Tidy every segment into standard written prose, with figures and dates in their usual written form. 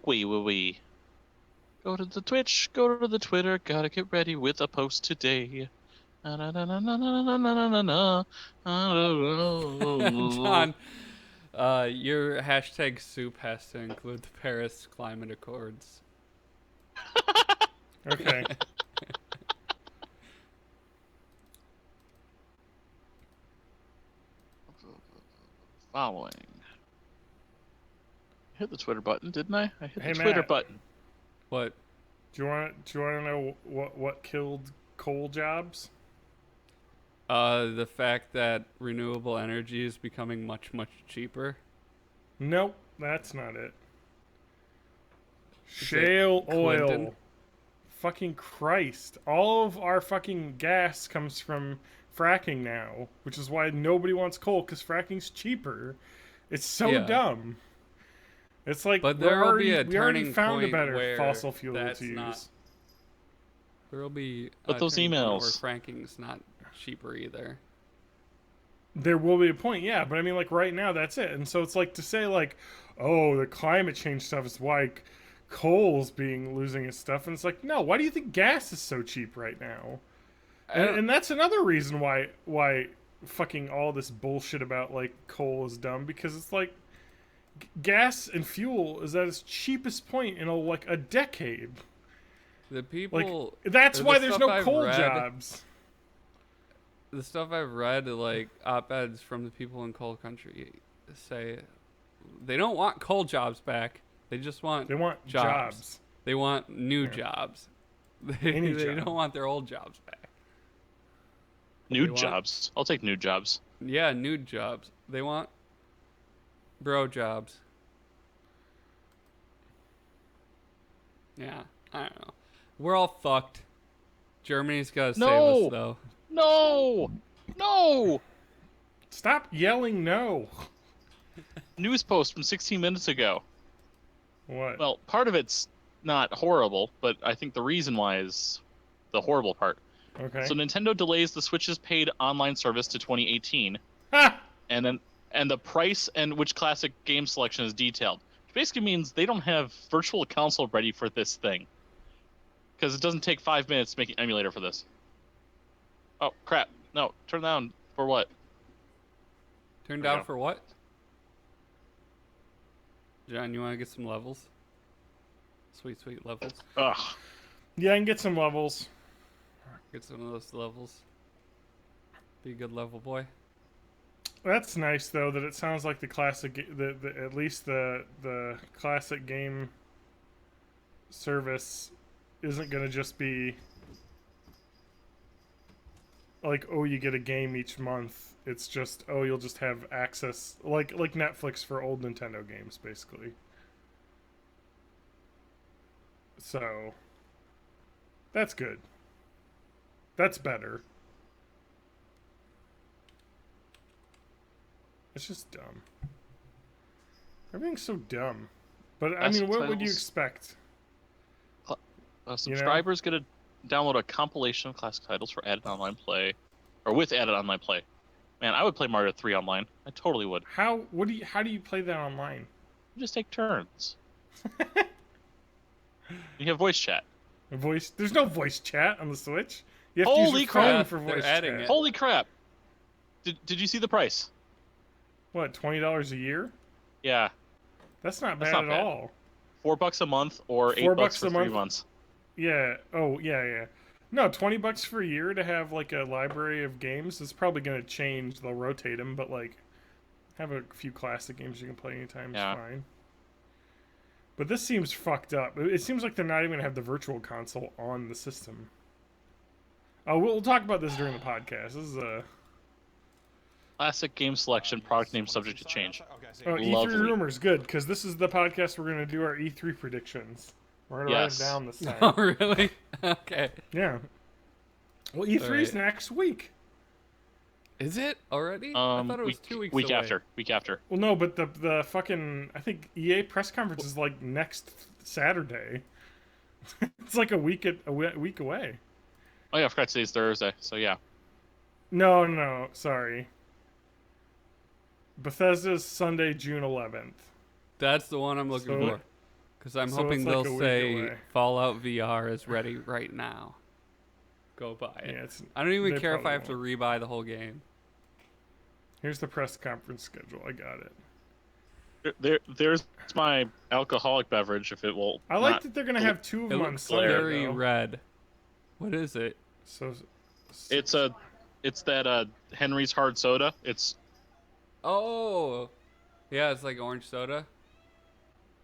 Wee. Go to the Twitch, go to the Twitter, gotta get ready with a post today. John, your hashtag soup has to include the Paris Climate Accords. Okay. Following. I hit the Twitter button, didn't I? I hit Hey, the Twitter Matt. button. What? Do you want to know what killed coal jobs? The fact that renewable energy is becoming much, much cheaper. Nope, that's not it. Shale oil. Clinton? Fucking Christ. All of our fucking gas comes from fracking now, which is why nobody wants coal, because fracking's cheaper. It's so dumb. It's like but there will be a we already turning found a point better where fossil fuel that's to use. not. There will be But those emails. where franking's not cheaper either. There will be a point, yeah, but I mean, like, right now, that's it. And so it's like to say, like, oh, the climate change stuff is why coal's losing its stuff. And it's like, no, why do you think gas is so cheap right now? And that's another reason why fucking all this bullshit about, like, coal is dumb, because it's like, gas and fuel is at its cheapest point in, a decade. The people... Like, that's why there's no coal read, jobs. The stuff I've read, like, op-eds from the people in coal country say they don't want coal jobs back. They just want jobs. They want new jobs. They don't want their old jobs back. New jobs. I'll take new jobs. Yeah, new jobs. They want bro jobs. Yeah, I don't know. We're all fucked. Germany's got to save us, though. No! Stop yelling no. News post from 16 minutes ago. What? Well, part of it's not horrible, but I think the reason why is the horrible part. Okay. So Nintendo delays the Switch's paid online service to 2018. Ha! And the price and which classic game selection is detailed. Which basically means they don't have virtual console ready for this thing. Because it doesn't take 5 minutes to make an emulator for this. Oh, crap. No, turn down for what? Turn down for what? John, you want to get some levels? Sweet, sweet levels. Ugh. Yeah, I can get some levels. Get some of those levels. Be a good level boy. That's nice, though, that it sounds like the classic, at least the classic game service isn't going to just be like, oh, you get a game each month. It's just, oh, you'll just have access, like Netflix for old Nintendo games, basically. So, that's good. That's better. It's just dumb. Everything's so dumb. But, I mean, what would you expect? Subscribers get to download a compilation of classic titles for added online play, or with added online play. Man, I would play Mario 3 online. I totally would. How do you play that online? You just take turns. You have voice chat. There's no voice chat on the Switch. You have Holy to use your crap! phone for voice chat. It. Holy crap! Did you see the price? What, $20 a year? Yeah. That's not bad at all. $4 a month or $8 for 3 months. Yeah. Oh, yeah. No, $20 for a year to have like a library of games is probably going to change. They'll rotate them, but like have a few classic games you can play anytime is fine. But this seems fucked up. It seems like they're not even going to have the virtual console on the system. Oh, we'll talk about this during the podcast. This is a classic game selection, product name subject to change. Oh, E3 rumors, good, because this is the podcast we're going to do our E3 predictions. We're going to write it down this time. Oh, really? Okay. Yeah. Well, E3's next week. Is it already? I thought it was 2 weeks away. Week after. Well, no, but the fucking, I think EA press conference is like next Saturday. It's like a week away. Oh yeah, I forgot today's Thursday, so yeah. No, sorry. Bethesda's Sunday, June 11th. That's the one I'm looking for. Because I'm So hoping it's like they'll a week say away. Fallout VR is ready right now. Go buy it. Yeah, I don't even they care if I probably have to rebuy the whole game. Here's the press conference schedule. I got it. There's my alcoholic beverage. If it will. I like that they're gonna have two of It them on looks Sunday. very though. red. What is it? So It's that Henry's hard soda. It's Oh, yeah, it's like orange soda.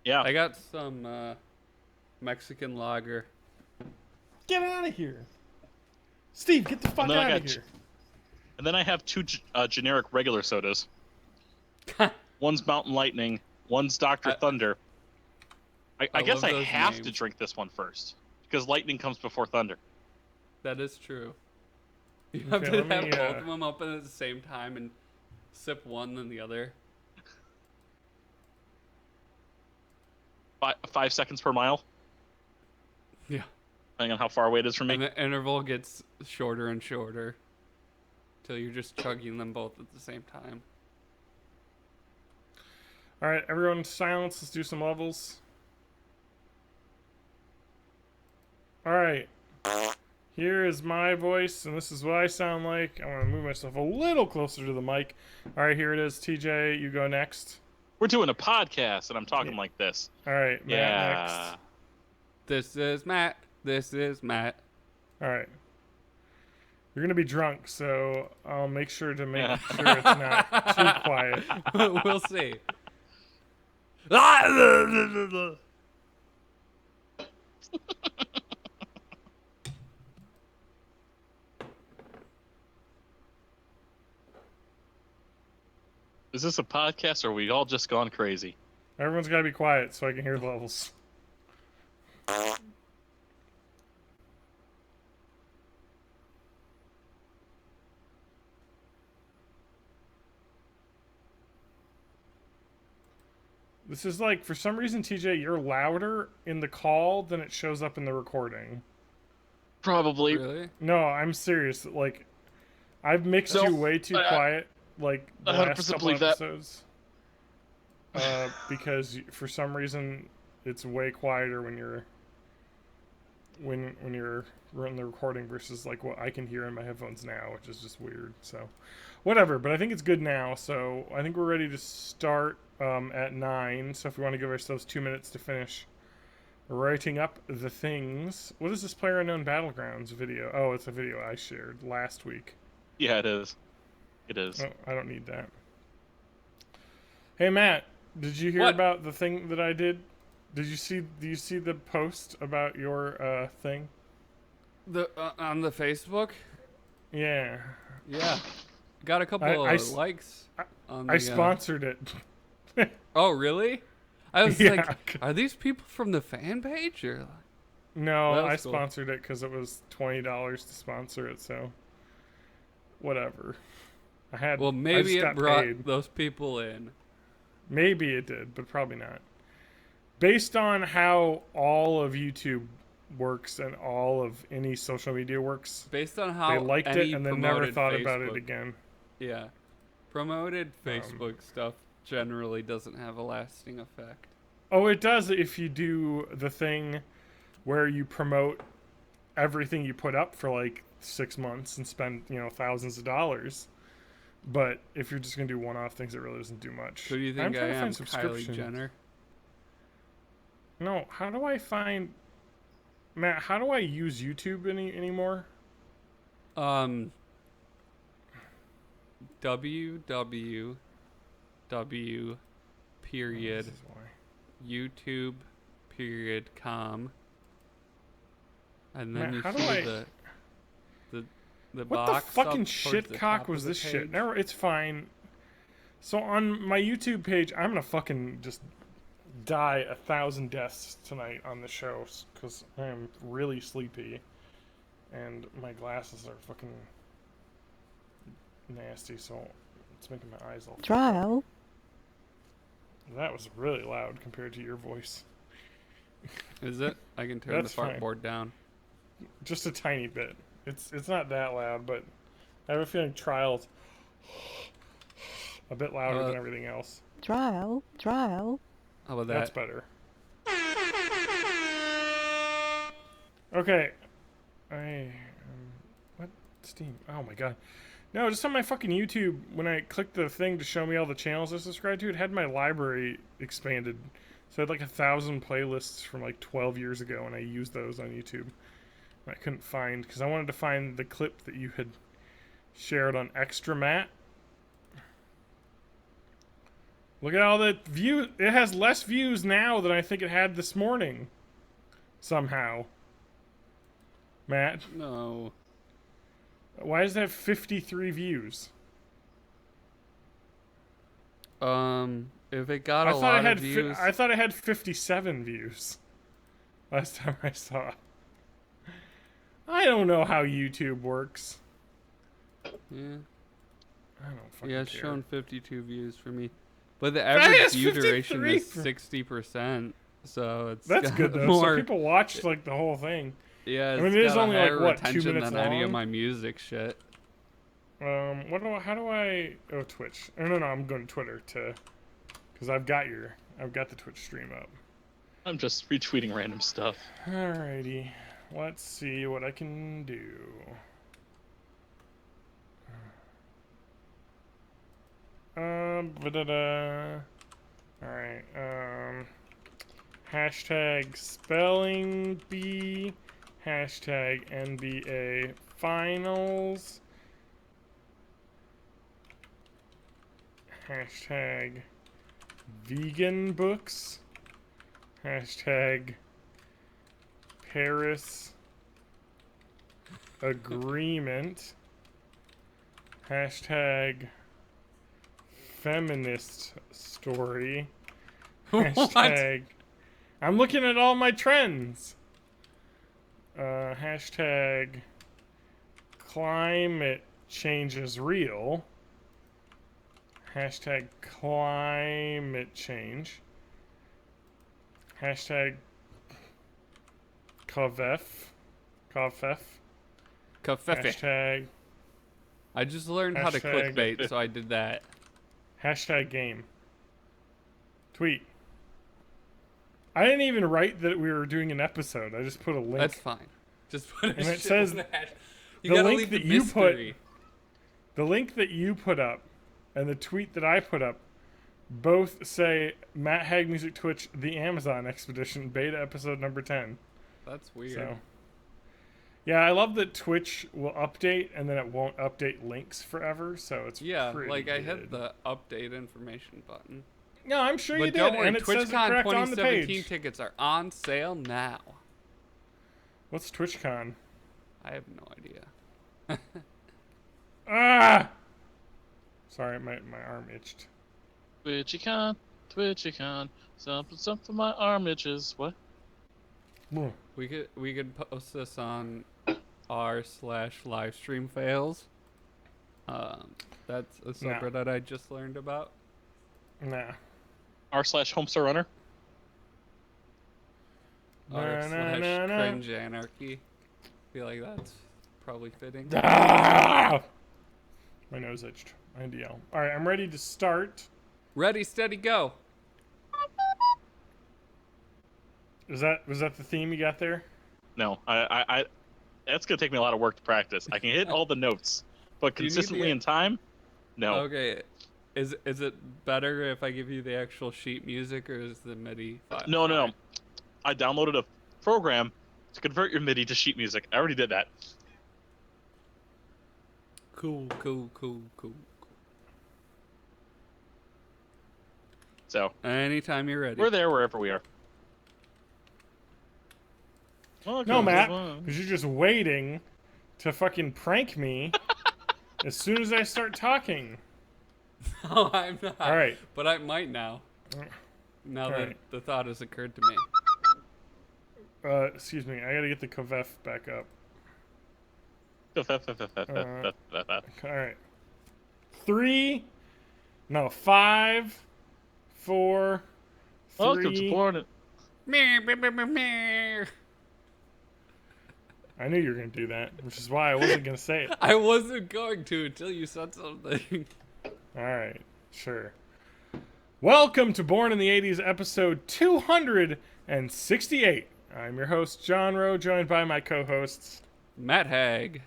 yeah. I got some Mexican lager. get out of here, Steve. Get the fuck then I out of got here. And then I have two generic regular sodas. One's Mountain Lightning. One's Dr. Thunder. I guess love I those have names. to drink this one first because Lightning comes before Thunder. That is true. You have Okay, to let me, have both of them open at the same time and sip one then the other. 5 seconds per mile, Yeah. depending on how far away it is from me. And the interval gets shorter and shorter till you're just chugging them both at the same time. All right, everyone, silence. Let's do some levels. All right. Here is my voice, and this is what I sound like. I want to move myself a little closer to the mic. All right, here it is. TJ, you go next. We're doing a podcast, and I'm talking like this. All right, Matt Yeah. next. This is Matt. This is Matt. All right. You're gonna be drunk, so I'll make sure to make sure it's not too quiet. We'll see. Is this a podcast, or are we all just gone crazy? Everyone's gotta be quiet so I can hear the levels. This is like, for some reason, TJ, you're louder in the call than it shows up in the recording. Probably. Really? No, I'm serious. Like, I've mixed you way too quiet, like, the 100% last couple believe that. episodes. Because for some reason, it's way quieter when you're running the recording versus like what I can hear in my headphones now, which is just weird. So, whatever. But I think it's good now. So I think we're ready to start at 9. So if we want to give ourselves 2 minutes to finish writing up the things. What is this PlayerUnknown Battlegrounds video? Oh, it's a video I shared last week. Yeah, it is. It is. Oh, I don't need that. Hey Matt, did you hear What? about the thing that I did? Do you see the post about your thing? The on the Facebook? Yeah. Yeah. Got a couple of likes on the, I sponsored it. Oh, really? I was Yeah. like, are these people from the fan page or? No, That I was cool. sponsored it because it was $20 to sponsor it. So, whatever. Well, I maybe just it got brought paid. those people in. Maybe it did, but probably not. Based on how all of YouTube works and all of any social media works, Based on how they liked it any and then never promoted thought about Facebook- it again. Yeah. Promoted Facebook stuff generally doesn't have a lasting effect. Oh, it does if you do the thing where you promote everything you put up for like 6 months and spend, thousands of dollars. But if you're just gonna do one-off things, it really doesn't do much. Who do you think I'm I trying to am, find Kylie subscriptions. Jenner? No, how do I find Matt? How do I use YouTube anymore? www period This is why. YouTube period com, and then Matt, you how do see I- the What the box fucking up towards shit the cock top was of the this shit? page. Never, it's fine. So on my YouTube page, I'm gonna fucking just die 1,000 deaths tonight on the show because I am really sleepy, and my glasses are fucking nasty. So it's making my eyes all. Trial. That was really loud compared to your voice. Is it? I can turn That's the fart fine. board down. Just a tiny bit. It's not that loud, but I have a feeling Trial's a bit louder than everything else. Trial. How about That's that? better. Okay. What? Steam. Oh my god. No, just on my fucking YouTube, when I clicked the thing to show me all the channels I subscribed to, it had my library expanded. So I had like 1,000 playlists from like 12 years ago, and I used those on YouTube. I couldn't find, because I wanted to find the clip that you had shared on Extra Matt. Look at all the views. It has less views now than I think it had this morning. Somehow. Matt? No. Why does it have 53 views? If it got a lot of views... I thought it had 57 views. Last time I saw. I don't know how YouTube works. Yeah. I don't fucking Yeah, it's care. showing 52 views for me. But the average view duration is 60%. So it's That's good though. More, so people watched like the whole thing. Yeah, I mean, it is only like what, 2 retention minutes than long. any of my music shit. How do I? Oh, Twitch. Oh, no, I'm going to Twitter because I've got the Twitch stream up. I'm just retweeting random stuff. Alrighty, let's see what I can do. Alright, hashtag spelling bee, hashtag NBA finals, hashtag vegan books, hashtag Paris agreement, hashtag feminist story, hashtag I'm looking at all my trends, hashtag climate change is real, hashtag climate change, hashtag kafef, hashtag I just learned how to clickbait, so I did that. Hashtag game. Tweet. I didn't even write that we were doing an episode. I just put a link. That's fine. Just put a and it shit says on that. the link that you put. The link that you put up, and the tweet that I put up, both say Matt Hag Music Twitch The Amazon Expedition Beta Episode number 10. That's weird. So, yeah, I love that Twitch will update and then it won't update links forever. So it's pretty like good. I hit the update information button. No, I'm sure But you did, don't worry, and it says it correct on the 2017 page. tickets are on sale now. What's TwitchCon? I have no idea. Ah! Sorry, my arm itched. Twitchy-con, something my arm itches. What? We could post this on r/livestream fails. That's a subreddit I just learned about. Nah. r/homestar runner. r/cringe anarchy. Feel like that's probably fitting. Ah! My nose itched. I had to yell. All right, I'm ready to start. Ready, steady, go. Was that the theme you got there? No, I that's gonna take me a lot of work to practice. I can hit all the notes, but consistently in time, no. Okay, is it better if I give you the actual sheet music or is the MIDI file? No. I downloaded a program to convert your MIDI to sheet music. I already did that. Cool. So anytime you're ready. we're there wherever we are. No, Matt, because you're just waiting to fucking prank me as soon as I start talking. No, I'm not. All right. But I might now. Now that the thought has occurred to me. Excuse me, I gotta get the Kavef back up. Alright. 5, 4, 3. Welcome to Born. I knew you were gonna do that, which is why I wasn't gonna say it. I wasn't going to until you said something. Alright, sure. Welcome to Born in the 80s, episode 268. I'm your host, John Rowe, joined by my co-hosts, Matt Hag.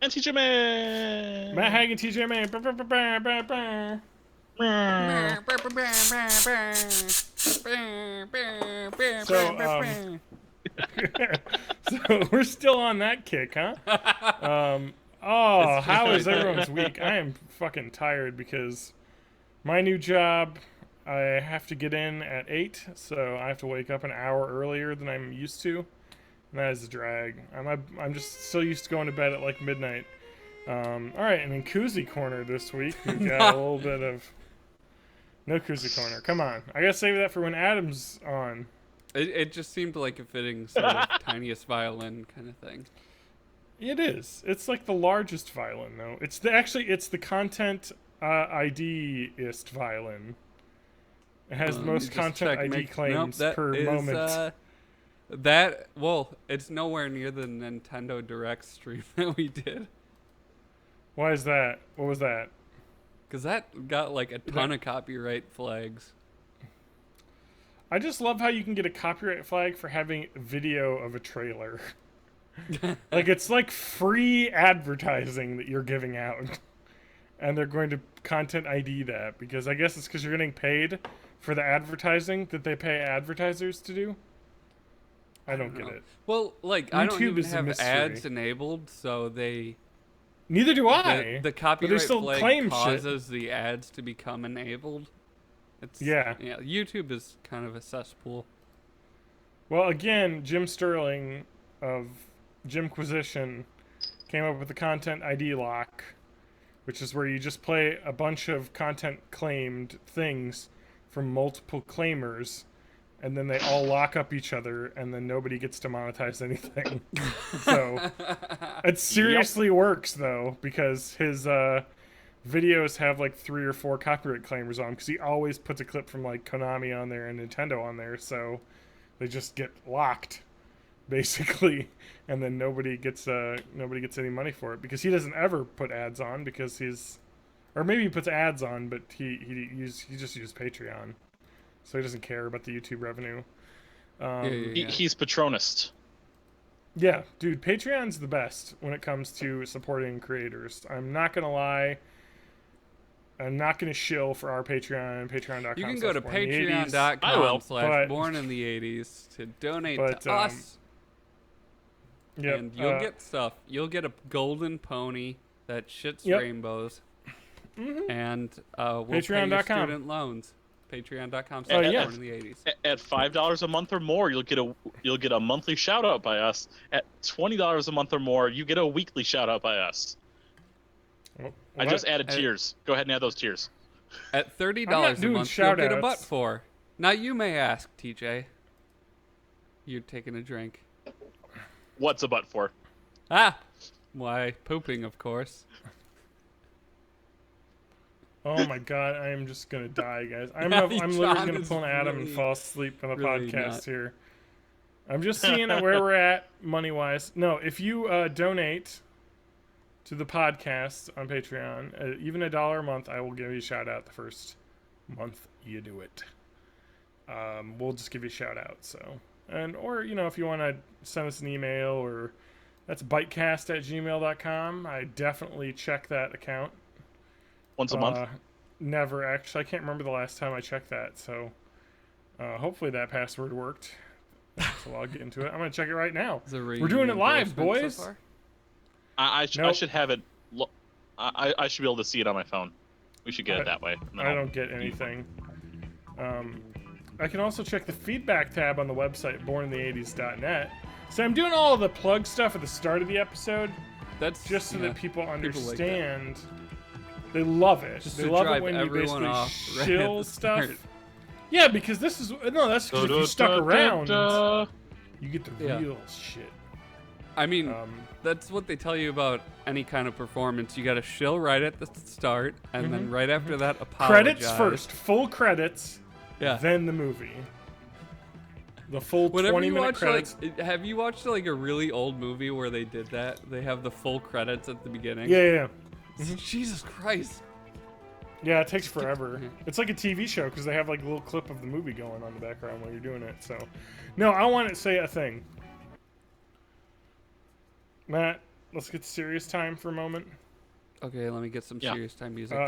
And TJ Man. Matt Hag and TJ Man. So we're still on that kick, huh? How is everyone's week? I am fucking tired because my new job, I have to get in at 8, so I have to wake up an hour earlier than I'm used to. And that is a drag. I'm just so used to going to bed at like midnight. All right, and in Koozie Corner this week, we've got a little bit of... No Koozie Corner. Come on. I gotta save that for when Adam's on. It just seemed like a fitting sort of tiniest violin kind of thing. It is. It's like the largest violin, though. It's the content ID-ist violin. It has the most content ID claims per moment. It's nowhere near the Nintendo Direct stream that we did. Why is that? What was that? Because that got like a ton of copyright flags. I just love how you can get a copyright flag for having video of a trailer. Like, it's like free advertising that you're giving out. And they're going to content ID that, because I guess it's because you're getting paid for the advertising that they pay advertisers to do. I don't get it. Well, like, I don't even have ads enabled, so they... Neither do I. The copyright flag causes the ads to become enabled. Yeah, YouTube is kind of a cesspool. Well, again, Jim Sterling of Jimquisition came up with the content ID lock, which is where you just play a bunch of content claimed things from multiple claimers, and then they all lock up each other, and then nobody gets to monetize anything. So it seriously works, though, because his videos have like 3 or 4 copyright claimers on, because he always puts a clip from like Konami on there and Nintendo on there, so they just get locked, basically, and then nobody gets any money for it, because he doesn't ever put ads on, because or maybe he puts ads on, but he just uses Patreon. So he doesn't care about the YouTube revenue. He's Patronist. Yeah, dude, Patreon's the best when it comes to supporting creators. I'm not going to lie. I'm not going to shill for our Patreon, patreon.com. You can go to patreon.com/borninthE80s to donate to us. Yep, and you'll get stuff. You'll get a golden pony that shits rainbows. Mm-hmm. And we'll pay your student loans. Patreon.com/borninthE80s. At $5 a month or more, you'll get a monthly shout out by us. At $20 a month or more, you get a weekly shout out by us. I just added tiers. Go ahead and add those tiers. At $30 a month, you'll get a butt for. Now you may ask, TJ. You're taking a drink. What's a butt for? Why, pooping, of course. Oh my god, I am just gonna die, guys. I'm literally gonna pull an Adam and fall asleep on the podcast here. I'm just seeing where we're at money-wise. No, if you donate to the podcast on Patreon, even $1 a month, I will give you a shout-out the first month you do it. We'll just give you a shout-out, so... Or, if you want to send us an email, or... That's bitecast@gmail.com. I definitely check that account. Once a month? Never, actually. I can't remember the last time I checked that, so hopefully that password worked. So I'll get into it. I'm going to check it right now. We're doing it live, boys. So I should have it. I should be able to see it on my phone. We should get it that way. No. I don't get anything. I can also check the feedback tab on the website, borninthE80s.net. So I'm doing all of the plug stuff at the start of the episode. That's just so that people understand. They love it. They love it when you basically shill stuff. Yeah, because that's because if you stuck around, you get the real shit. I mean, that's what they tell you about any kind of performance. You got to shill right at the start, and then right after that, apologize. Credits first, full credits, then the movie. The full 20-minute credits. Have you watched like a really old movie where they did that? They have the full credits at the beginning. Yeah. Jesus Christ. Yeah, it takes forever. It's like a TV show because they have like a little clip of the movie going on in the background while you're doing it. So, no, I want to say a thing. Matt, let's get serious time for a moment. Okay, let me get some serious time music.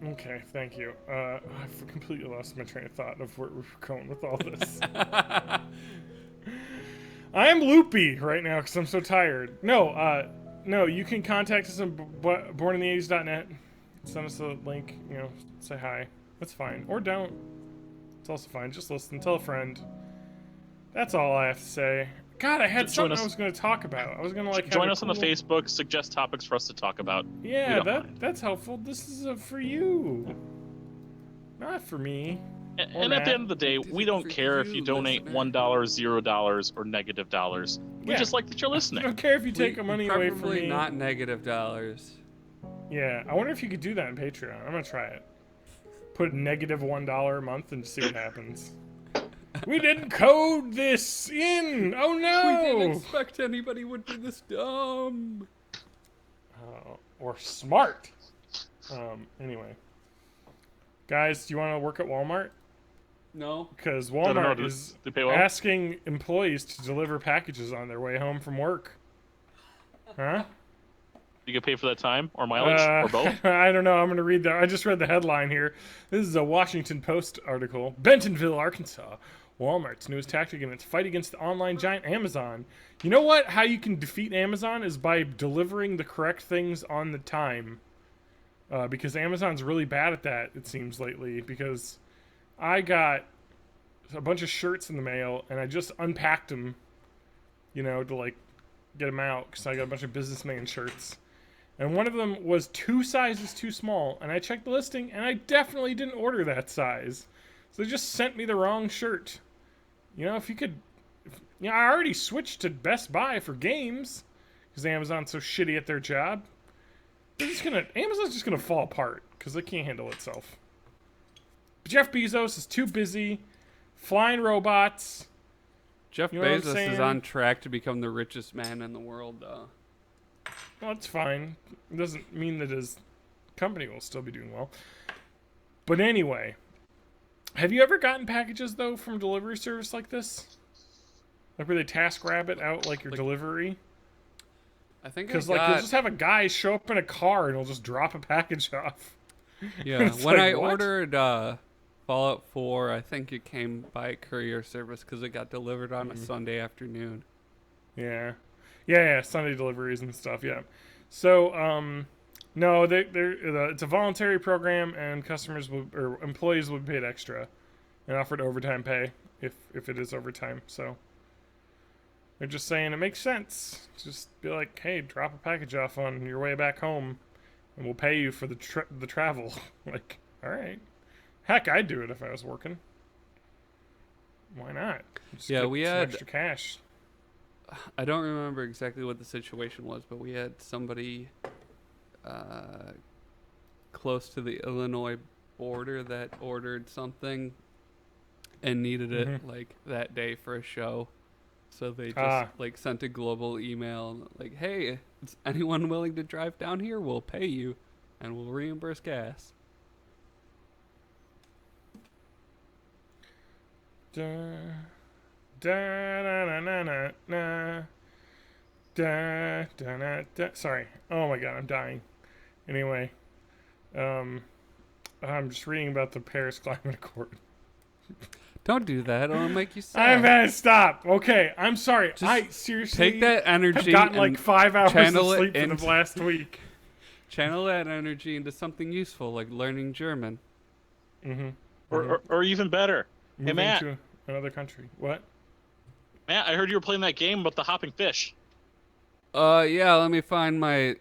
Okay, thank you. I've completely lost my train of thought of where we're going with all this. I am loopy right now because I'm so tired. No, you can contact us on bornintheeighties.net. Send us a link, say hi. That's fine. Or don't. It's also fine. Just listen. Tell a friend. That's all I have to say. God, I had something I was going to talk about. I was going to join us on the Facebook, suggest topics for us to talk about. Yeah, that's helpful. This is for you. Not for me. And at the end of the day, we don't care if you donate $1, $0, or negative dollars. We just like that you're listening. I don't care if you take money away from me. Probably not negative dollars. Yeah, I wonder if you could do that on Patreon. I'm gonna try it. Put negative $1 a month and see what happens. We didn't code this in. Oh no! We didn't expect anybody would be this dumb. Or smart. Anyway, guys, do you want to work at Walmart? No. Because Walmart is asking employees to deliver packages on their way home from work. Huh? You get paid for that time or mileage or both? I don't know. I'm going to read that. I just read the headline here. This is a Washington Post article. Bentonville, Arkansas. Walmart's newest tactic in its fight against the online giant Amazon. You know what? How you can defeat Amazon is by delivering the correct things on the time. Because Amazon's really bad at that, it seems, lately. Because I got a bunch of shirts in the mail, and I just unpacked them, to, get them out. Because I got a bunch of businessman shirts. And one of them was 2 sizes too small. And I checked the listing, and I definitely didn't order that size. So they just sent me the wrong shirt. If you could... I already switched to Best Buy for games. Because Amazon's so shitty at their job. Amazon's just going to fall apart. Because they can't handle itself. Jeff Bezos is too busy. Flying robots. Jeff Bezos is on track to become the richest man in the world, though. Well, that's fine. It doesn't mean that his company will still be doing well. But anyway, have you ever gotten packages, though, from a delivery service like this? Like where they TaskRabbit out, your delivery? I think because you'll just have a guy show up in a car and he'll just drop a package off. Yeah, when I ordered Fallout 4, I think it came by courier service because it got delivered on a Sunday afternoon. Yeah, Sunday deliveries and stuff. Yeah, so no, it's a voluntary program, and employees will be paid extra and offered overtime pay if it is overtime. So they're just saying it makes sense. Just be like, hey, drop a package off on your way back home, and we'll pay you for the travel. All right. Heck, I'd do it if I was working. Why not? We had extra cash. I don't remember exactly what the situation was, but we had somebody close to the Illinois border that ordered something and needed it that day for a show. So they just sent a global email hey, is anyone willing to drive down here? We'll pay you and we'll reimburse gas. Da, da, da, na, na, na. Da, da, na, da. Sorry. Oh my god, I'm dying. Anyway, I'm just reading about the Paris Climate Accord. Don't do that. It'll make you sad. I'm gonna stop. Okay, I'm sorry. I seriously take that energy. Have gotten 5 hours of sleep for the last week. Channel that energy into something useful, like learning German. Or even better. Moving Matt, to another country. What? Matt, I heard you were playing that game about the hopping fish. Yeah, let me find my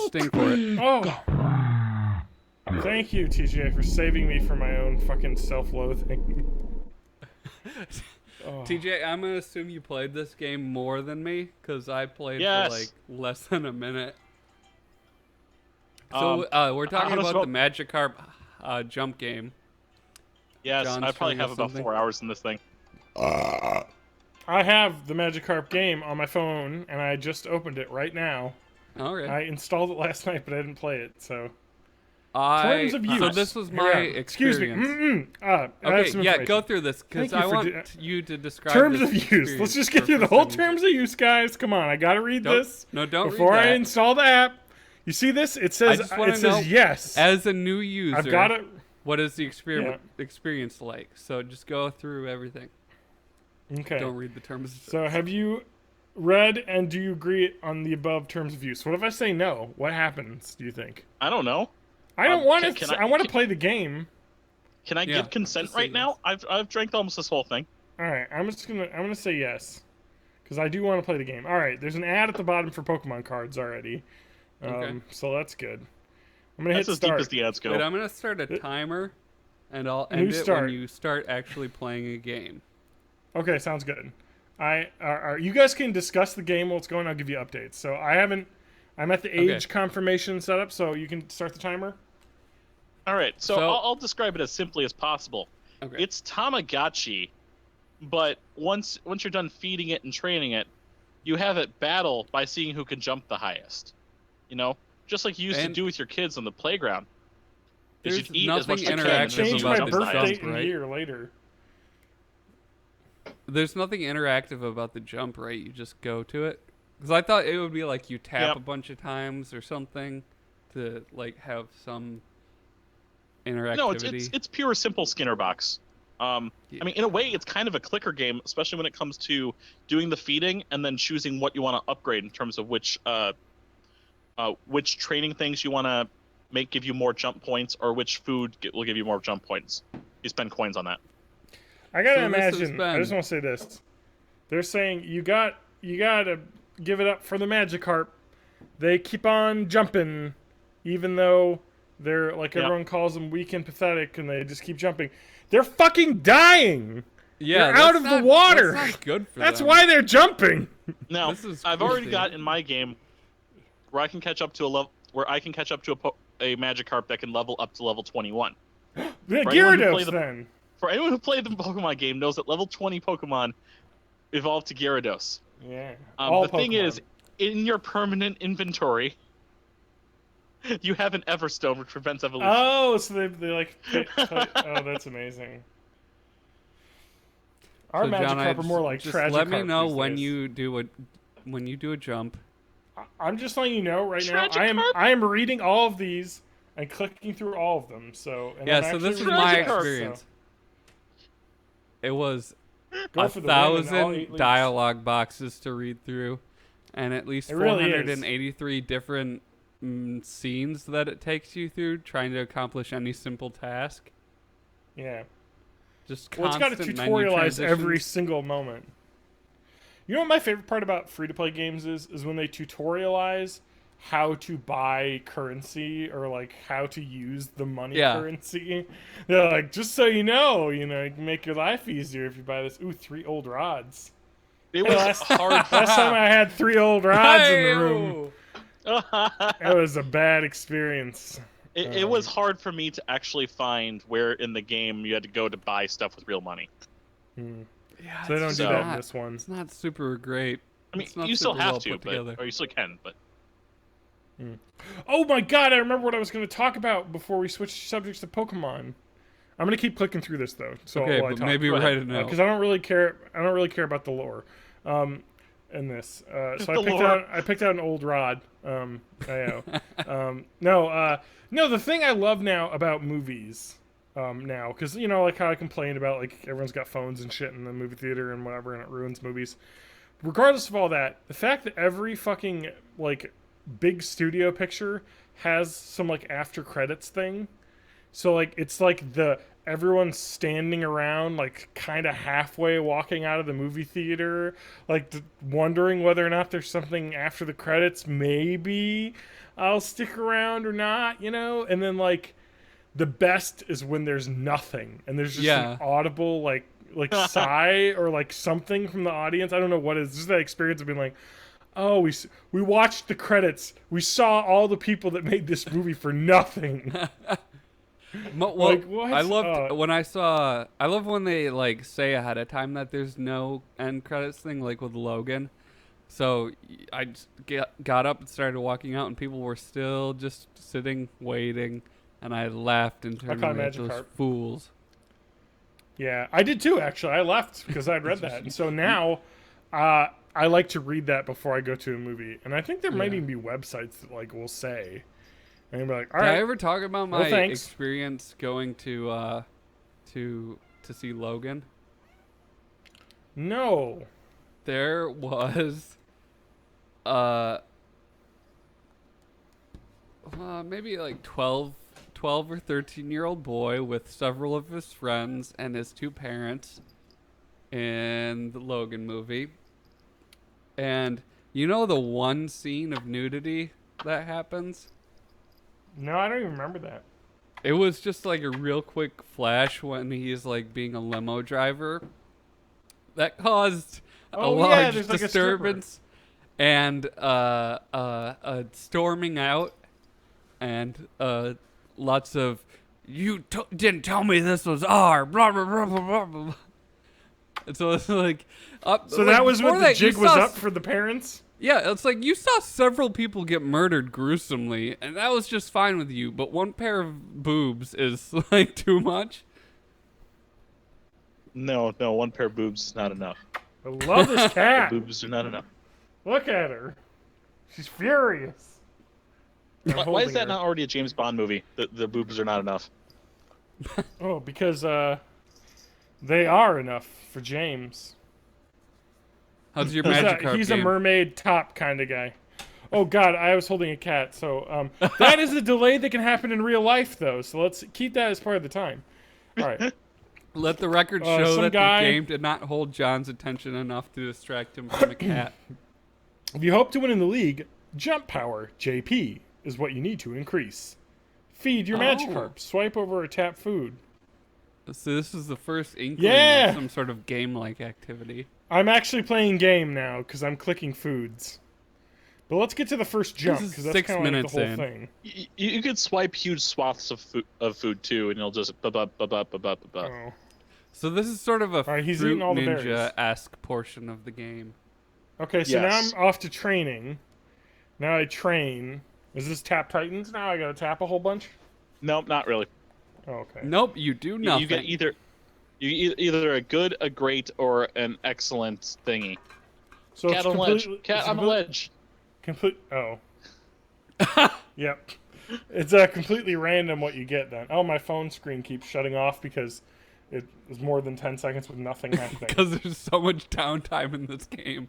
sting for it. Oh! Thank you, TJ, for saving me from my own fucking self-loathing. TJ, I'm going to assume you played this game more than me, because I played for less than a minute. So, we're talking about the Magikarp jump game. Yes, John's I probably have about 4 hours in this thing. I have the Magikarp game on my phone, and I just opened it right now. All right. I installed it last night, but I didn't play it, so... Terms of use. So this was my experience. Excuse me. Okay, yeah, go through this because I want you to describe terms of use. Let's just get through the whole terms of use, guys. Come on, I gotta read this. No, don't before read that. I install the app. You see this? It says yes. As a new user, I've got it. What is the experience like? So just go through everything. Okay. Don't read the terms. So have you read and do you agree on the above terms of use? What if I say no? What happens? Do you think? I don't know. I don't want to. I want to play the game. Can I give consent right now? I've drank almost this whole thing. All right, I'm gonna say yes, because I do want to play the game. All right, there's an ad at the bottom for Pokemon cards already, so that's good. I'm gonna hit as start. deep as the ads go. Wait, I'm gonna start a timer, and I'll end it when you start actually playing a game. Okay, sounds good. You guys can discuss the game while it's going. I'll give you updates. So I'm at the age confirmation setup, so you can start the timer. All right, so I'll describe it as simply as possible. Okay. It's Tamagotchi, but once you're done feeding it and training it, you have it battle by seeing who can jump the highest. You know, just like you used to do with your kids on the playground. There's eat nothing as much interactive change my about the birth date jump, a year later. There's nothing interactive about the jump, right? You just go to it. Because I thought it would be like you tap a bunch of times or something to like have some interactivity. No, it's pure simple Skinner box. I mean, in a way, it's kind of a clicker game, especially when it comes to doing the feeding and then choosing what you want to upgrade in terms of which training things you want to make give you more jump points, or which food will give you more jump points. You spend coins on that. I gotta imagine. I just want to say this: they're saying you gotta give it up for the Magikarp. They keep on jumping, even though they're like everyone calls them weak and pathetic, and they just keep jumping. They're fucking dying. Yeah, they're out of the water. That's not good for That's them. why they're jumping. Now, I've already got in my game where I can catch up to a Magikarp that can level up to level 21. Gyarados, then. For anyone who played the Pokemon game knows that level 20 Pokemon evolve to Gyarados. Yeah. The thing is, in your permanent inventory, you have an Everstone, which prevents evolution. Oh, so they like... oh, that's amazing. Our Magikarp are more like Tragikarp. Let me know when you do a jump. I'm just letting you know right now. I am reading all of these and clicking through all of them. So so this is my experience. It was 1,000 dialogue boxes to read through, and at least 483 different scenes that it takes you through trying to accomplish any simple task. Yeah. Just it's got to tutorialize every single moment. You know what my favorite part about free-to-play games is when they tutorialize how to buy currency or like how to use the money currency. They're like, just so you know, you can make your life easier if you buy this. Ooh, 3 old rods. It was hard. Last time I had 3 old rods in the room. It was a bad experience. It was hard for me to actually find where in the game you had to go to buy stuff with real money. Yeah, so they don't do that in this one. It's not super great. I mean, you still have to, or you still can, but... Oh my god, I remember what I was going to talk about before we switch subjects to Pokemon. I'm going to keep clicking through this though. So but maybe write it now. Because I don't really care about the lore. In this. So I picked out an old rod. No, the thing I love now about movies, now, because like how I complained about like everyone's got phones and shit in the movie theater and whatever, and it ruins movies. Regardless of all that, the fact that every fucking like big studio picture has some like after credits thing, so like it's like everyone's standing around like kind of halfway walking out of the movie theater, like wondering whether or not there's something after the credits. Maybe I'll stick around or not, and then like the best is when there's nothing and there's just an audible like sigh or like something from the audience. I don't know what it is. Just that experience of being like, oh, we watched the credits. We saw all the people that made this movie for nothing. Well, like, I love when they like say ahead of time that there's no end credits thing, like with Logan. So I just got up and started walking out, and people were still just sitting, waiting, and I laughed internally at those Magikarp. fools. Yeah, I did too. Actually, I left because I'd read that, and so now, I like to read that before I go to a movie, and I think there might even be websites that like will say, and be like, all Did right. I ever talk about my thanks. experience going to see Logan? No. There was maybe like 12 or 13-year-old boy with several of his friends and his two parents in the Logan movie. And you know the one scene of nudity that happens? No, I don't even remember that. It was just like a real quick flash when he's like being a limo driver. That caused a large there's like disturbance and a storming out and lots of didn't tell me this was R blah blah blah blah blah. And so it's like So like, that was when the jig was saw up for the parents? Yeah, it's like you saw several people get murdered gruesomely, and that was just fine with you, but one pair of boobs is like too much. No, one pair of boobs is not enough. I love this cat. Boobs are not enough. Look at her. She's furious. Why is that not already a James Bond movie? The boobs are not enough. Oh, because they are enough for James. How's your Magikarp He's game? a mermaid top kind of guy. Oh God, I was holding a cat. So that is a delay that can happen in real life, though. So let's keep that as part of the time. All right. Let the record show that guy... the game did not hold John's attention enough to distract him from a cat. If you hope to win in the league, jump power, JP, is what you need to increase. Feed your Magikarp. Swipe over or tap food. So this is the first inkling of some sort of game-like activity. I'm actually playing game now because I'm clicking foods. But let's get to the first jump because that's kind of like the whole thing. You could swipe huge swaths of food too, and it'll just Oh. So this is sort of a right, he's Fruit eating all the Ninja-esque portion of the game. Okay, so now I'm off to training. Now I train. Is this Tap Titans now? I gotta tap a whole bunch? Nope, not really. Oh, okay. Nope, you do nothing. You get either a good, a great, or an excellent thingy. So Cat on ledge. Cat on the ledge. Oh. Yep. It's completely random what you get then. Oh, my phone screen keeps shutting off because it was more than 10 seconds with nothing happening. Because there's so much downtime in this game.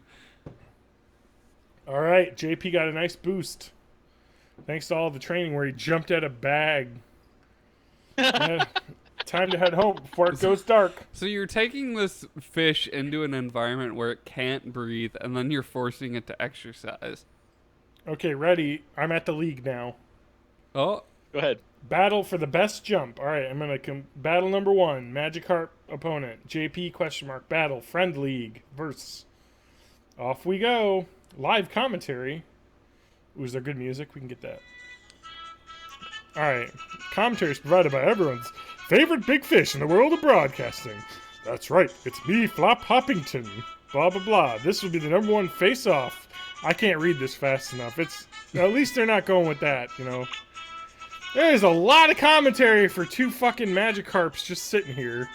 All right, JP got a nice boost. Thanks to all the training where he jumped out a bag. Time to head home before it goes dark. So you're taking this fish into an environment where it can't breathe, and then you're forcing it to exercise. Okay, ready. I'm at the league now. Oh. Go ahead. Battle for the best jump. All right, I'm going to battle number 1. Magikarp opponent. JP ? Battle. Friend league. Verse. Off we go. Live commentary. Ooh, is there good music? We can get that. All right. Commentary is provided by everyone's favorite big fish in the world of broadcasting. That's right. It's me, Flop Hoppington. Blah, blah, blah. This will be the number 1 face-off. I can't read this fast enough. At least they're not going with that, you know. There's a lot of commentary for 2 fucking Magikarps just sitting here.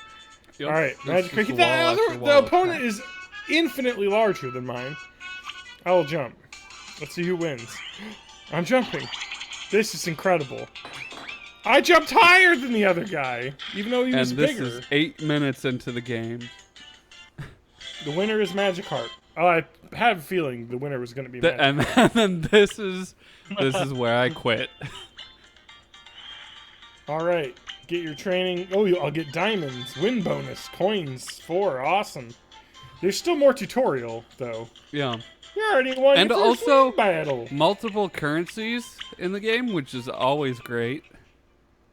Yep. All right, Magikarp. The opponent is infinitely larger than mine. I will jump. Let's see who wins. I'm jumping. This is incredible. I jumped higher than the other guy, even though he was bigger. And this is 8 minutes into the game. The winner is Magikarp. Oh, I had a feeling the winner was going to be Magikarp. And then this is where I quit. All right, get your training. Oh, I'll get diamonds, win bonus, coins, 4, awesome. There's still more tutorial though. Yeah. You already won And your first also battle. Multiple currencies in the game, which is always great.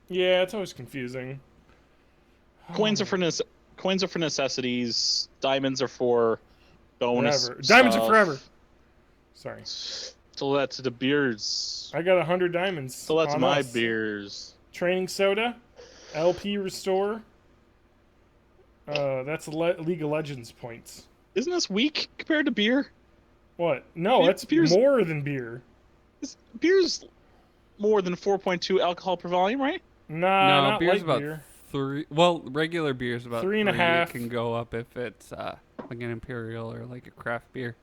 Yeah, it's always confusing. Coins are for necessities. Diamonds are for bonus. Forever. Diamonds are forever. Sorry. So that's the beers. I got 100 diamonds. So that's on my us. beers. Training soda, LP restore. That's League of Legends points. Isn't this weak compared to beer? What? No, that's more than beer. Beer's more than 4.2 alcohol per volume, right? Nah, No, not beer's light about beer. 3. Well, regular beer's about 3.5. It can go up if it's like an imperial or like a craft beer.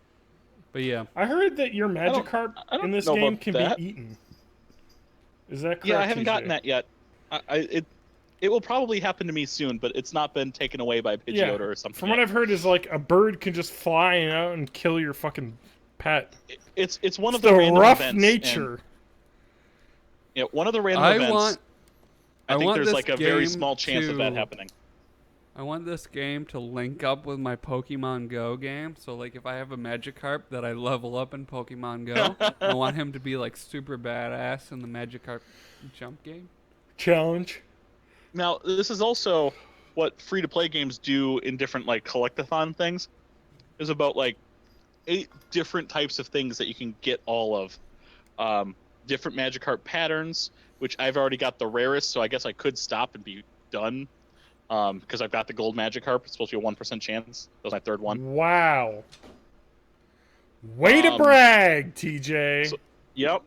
But yeah, I heard that your Magikarp I don't in this know game about can that. be eaten. Is that correct? Yeah, I haven't TJ? gotten that yet. It will probably happen to me soon, but it's not been taken away by Pidgeotto or something. From what I've heard, is like a bird can just fly out and kill your fucking pet. It's one It's of the the random rough events. nature. Yeah, one of the random events. I think there's like a very small chance of that happening. I want this game to link up with my Pokemon Go game. So, like, if I have a Magikarp that I level up in Pokemon Go, I want him to be, like, super badass in the Magikarp jump game. Challenge. Now, this is also what free-to-play games do in different, like, collectathon things. There's about, like, 8 different types of things that you can get all of. Different Magikarp patterns, which I've already got the rarest, so I guess I could stop and be done. Because I've got the gold Magikarp. It's supposed to be a 1% chance. That was my third one. Wow. Way to brag, TJ. So, yep.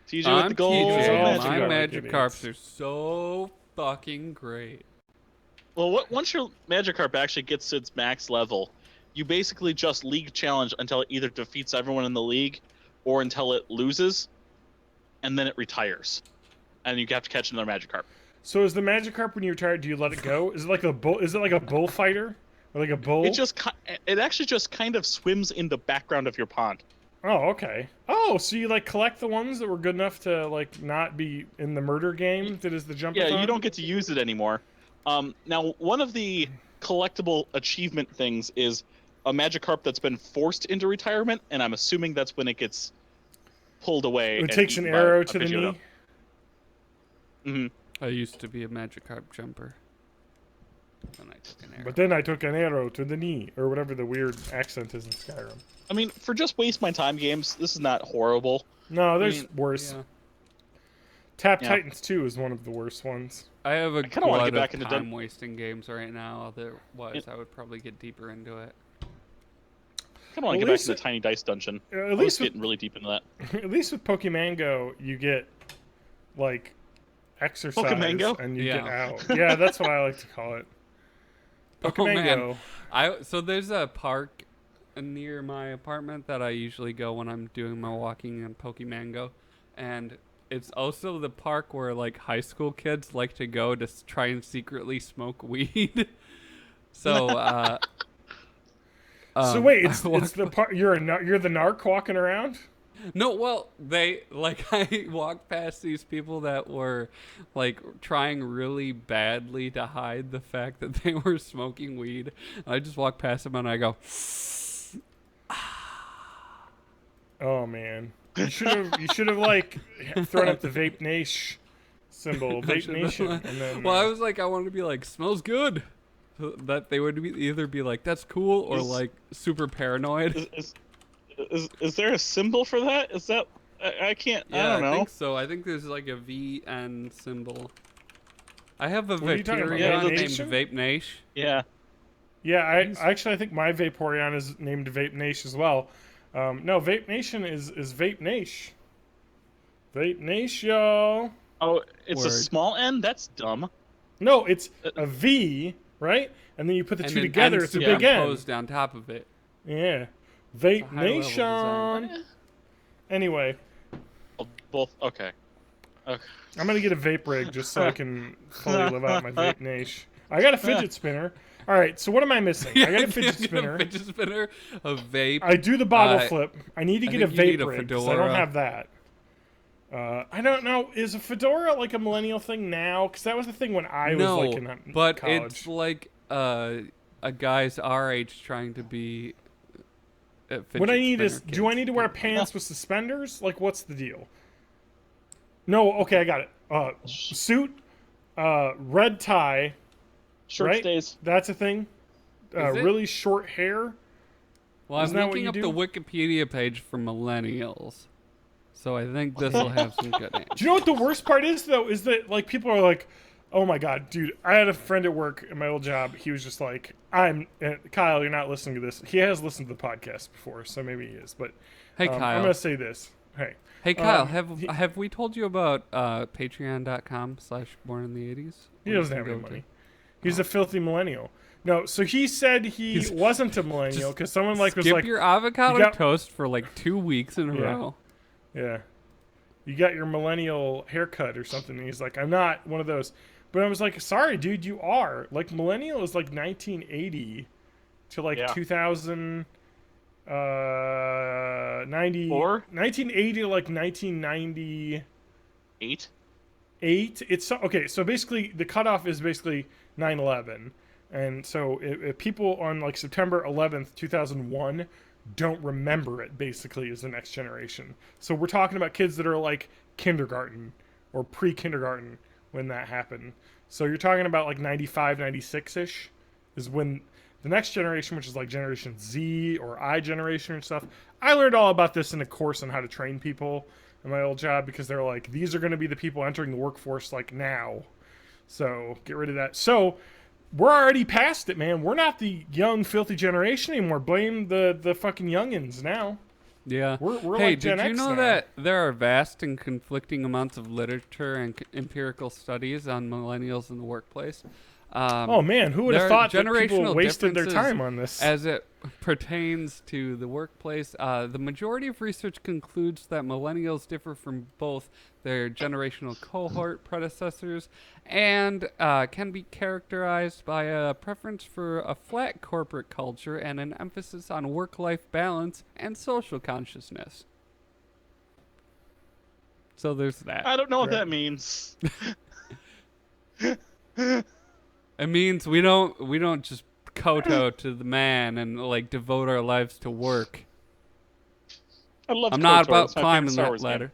TJ with the gold TJ. Magikarp. My Magikarps are so fucking great. Well, once your Magikarp actually gets to its max level, you basically just league challenge until it either defeats everyone in the league or until it loses, and then it retires. And you have to catch another Magikarp. So is the Magikarp when you retire? Do you let it go? Is it like a bull? Is it like a bullfighter, or like a bull? It actually just kind of swims in the background of your pond. Oh, okay. Oh, so you like collect the ones that were good enough to like not be in the murder game that is the jump. Yeah, you don't get to use it anymore. Now, one of the collectible achievement things is a Magikarp that's been forced into retirement, and I'm assuming that's when it gets pulled away. It takes an arrow to the knee. Mm-hmm. I used to be a Magikarp jumper. Then I took an arrow. But then I took an arrow to the knee, or whatever the weird accent is in Skyrim. I mean, for just waste my time games, this is not horrible. No, there's worse. Yeah. Tap Titans 2 is one of the worst ones. I have a kind of want to get back into into time-wasting games right now. Otherwise, I would probably get deeper into it. I kind of want to get back into the Tiny Dice Dungeon. At least getting really deep into that. At least with Pokemon Go, you get like exercise and you get out. Yeah, that's what I like to call it. Pokemon Go. So there's a park near my apartment that I usually go when I'm doing my walking in Pokemon Go, and it's also the park where like high school kids like to go to try and secretly smoke weed. So so wait, it's the part you're the narc walking around? No, well, I walked past these people that were like trying really badly to hide the fact that they were smoking weed. I just walked past them and I go, oh man, you should have like thrown up the Vape Nation symbol, Vape Nation, and then. Well, I was like, I wanted to be like, smells good. So that they would either be like, that's cool, or like super paranoid. Is there a symbol for that? Is that I can't. Yeah, I don't know. I think so. I think there's like a VN symbol. I have a Vaporeon named Vape Nation. Yeah. Yeah, I think my Vaporeon is named Vape Nation as well. No, Vape Nation is Vape Nation. Vape Nation, y'all. Oh, it's a small N? That's dumb. No, it's a V, right? And then you put the two together, it's a big N. Posed on top of it. Yeah. Vape Nation. Anyway. Both, okay. I'm going to get a vape rig just so I can fully live out my Vape Nation. I got a fidget spinner. All right, so what am I missing? I got a fidget spinner. A fidget spinner, a vape. I do the bottle flip. I need to get a vape rig because I don't have that. I don't know. Is a fedora like a millennial thing now? Because that was the thing when I was like in college. But it's like a guys our age trying to be. What I need is, do I need to wear pants with suspenders? Like, what's the deal? No, okay, I got it. Suit, red tie. Short stays. That's a thing. Really short hair. Well, I'm looking up the Wikipedia page for millennials. So I think this will have some good names. Do you know what the worst part is, though? Is that, like, people are like, oh my god, dude, I had a friend at work in my old job. He was just like, Kyle, you're not listening to this. He has listened to the podcast before, so maybe he is. But hey, Kyle. I'm going to say this. Hey Kyle, have we told you about patreon.com/born in the 80s? He doesn't have any money. He's a filthy millennial. No, so he said he wasn't a millennial because someone was like, skip your avocado toast for like 2 weeks in a row. Yeah. You got your millennial haircut or something. And he's like, I'm not one of those. But I was like, sorry, dude, you are. Like, millennial is like 1980 to like 2000, 1980 to like 1998. It's okay. So basically, the cutoff is basically 9/11, and so if people on like September 11th, 2001, don't remember it, basically, is the next generation. So we're talking about kids that are like kindergarten or pre-kindergarten when that happened. So you're talking about like 95, 96-ish is when the next generation, which is like Generation Z or I generation and stuff. I learned all about this in a course on how to train people in my old job because they're like, these are going to be the people entering the workforce like now. So get rid of that. So we're already past it, man. We're not the young, filthy generation anymore. Blame the fucking youngins now. Yeah. We're hey, like Gen did you X know now. that there are vast and conflicting amounts of literature and empirical studies on millennials in the workplace? Oh man, who would have thought that people wasted their time on this? As it pertains to the workplace, the majority of research concludes that millennials differ from both their generational cohort predecessors and can be characterized by a preference for a flat corporate culture and an emphasis on work-life balance and social consciousness. So there's that. I don't know what that means. It means we don't just kowtow to the man and like devote our lives to work. I'm not about climbing that ladder.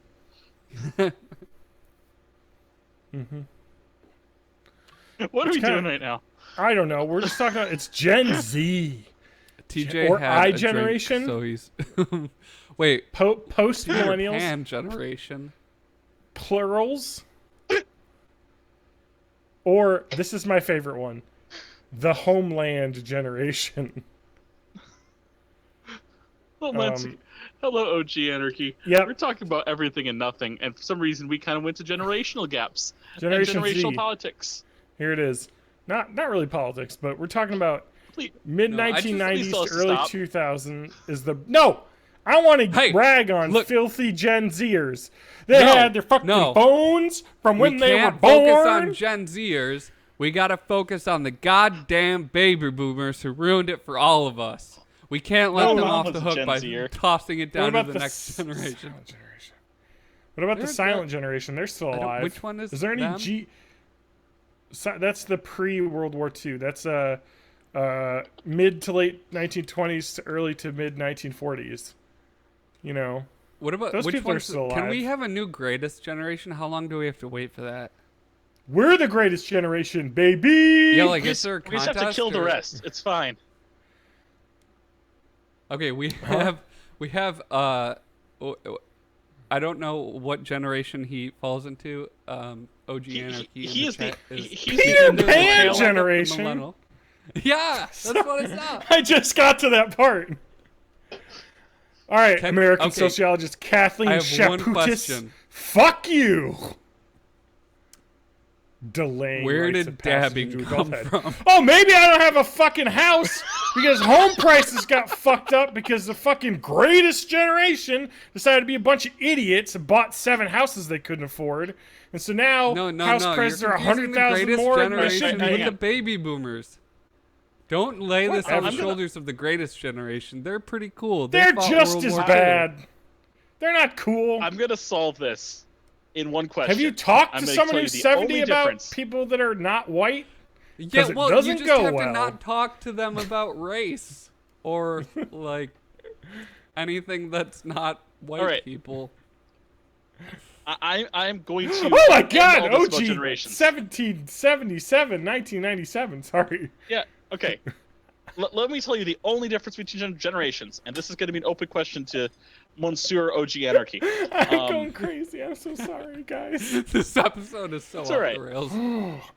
What are we doing right now? I don't know. We're just talking about it's Gen Z. TJ or had I a generation. Drink, so he's wait. Post millennials. Pan generation. Plurals. Or, this is my favorite one, the Homeland generation. Hello, OG Anarchy. Yep. We're talking about everything and nothing, and for some reason we kind of went to generational gaps Generation and generational Z. politics. Here it is. Not really politics, but we're talking about mid-1990s to early 2000 is the... No! I want to rag on filthy Gen Zers. They had their fucking phones from when they were born. We can't focus on Gen Zers. We got to focus on the goddamn baby boomers who ruined it for all of us. We can't let them off the hook by tossing it down to the next generation. What about the silent generation? They're still alive. Which one is there any them? That's the pre-World War II. That's mid to late 1920s to early to mid 1940s. You know. What about those which people ones? are still alive. Can we have a new greatest generation? How long do we have to wait for that? We're the greatest generation, baby. Yeah, like is there a contest? We just have to kill the rest. It's fine. Okay, we have I don't know what generation he falls into. OG Anarchy. He's Peter Pan generation. Yeah, that's what I saw. I just got to that part. All right, American sociologist Kathleen Shaputis. Fuck you. Delaying. Where did dabbing come from? Oh, maybe I don't have a fucking house because home prices got fucked up because the fucking greatest generation decided to be a bunch of idiots and bought 7 houses they couldn't afford. And so now house prices are 100,000 more than they should be. With the baby boomers. Don't lay this on the shoulders of the greatest generation. They're pretty cool. They're just as bad. They're not cool. I'm going to solve this in one question. Have you talked to someone who's 70 about people that are not white? Yeah, well, you just have to not talk to them about race or, like, anything that's not white people. I'm going to... Oh my god, OG! 1777, 1997, sorry. Yeah, okay. Let me tell you the only difference between generations, and this is going to be an open question to Monsieur OG Anarchy. I'm going crazy. I'm so sorry, guys. This episode is so off the rails.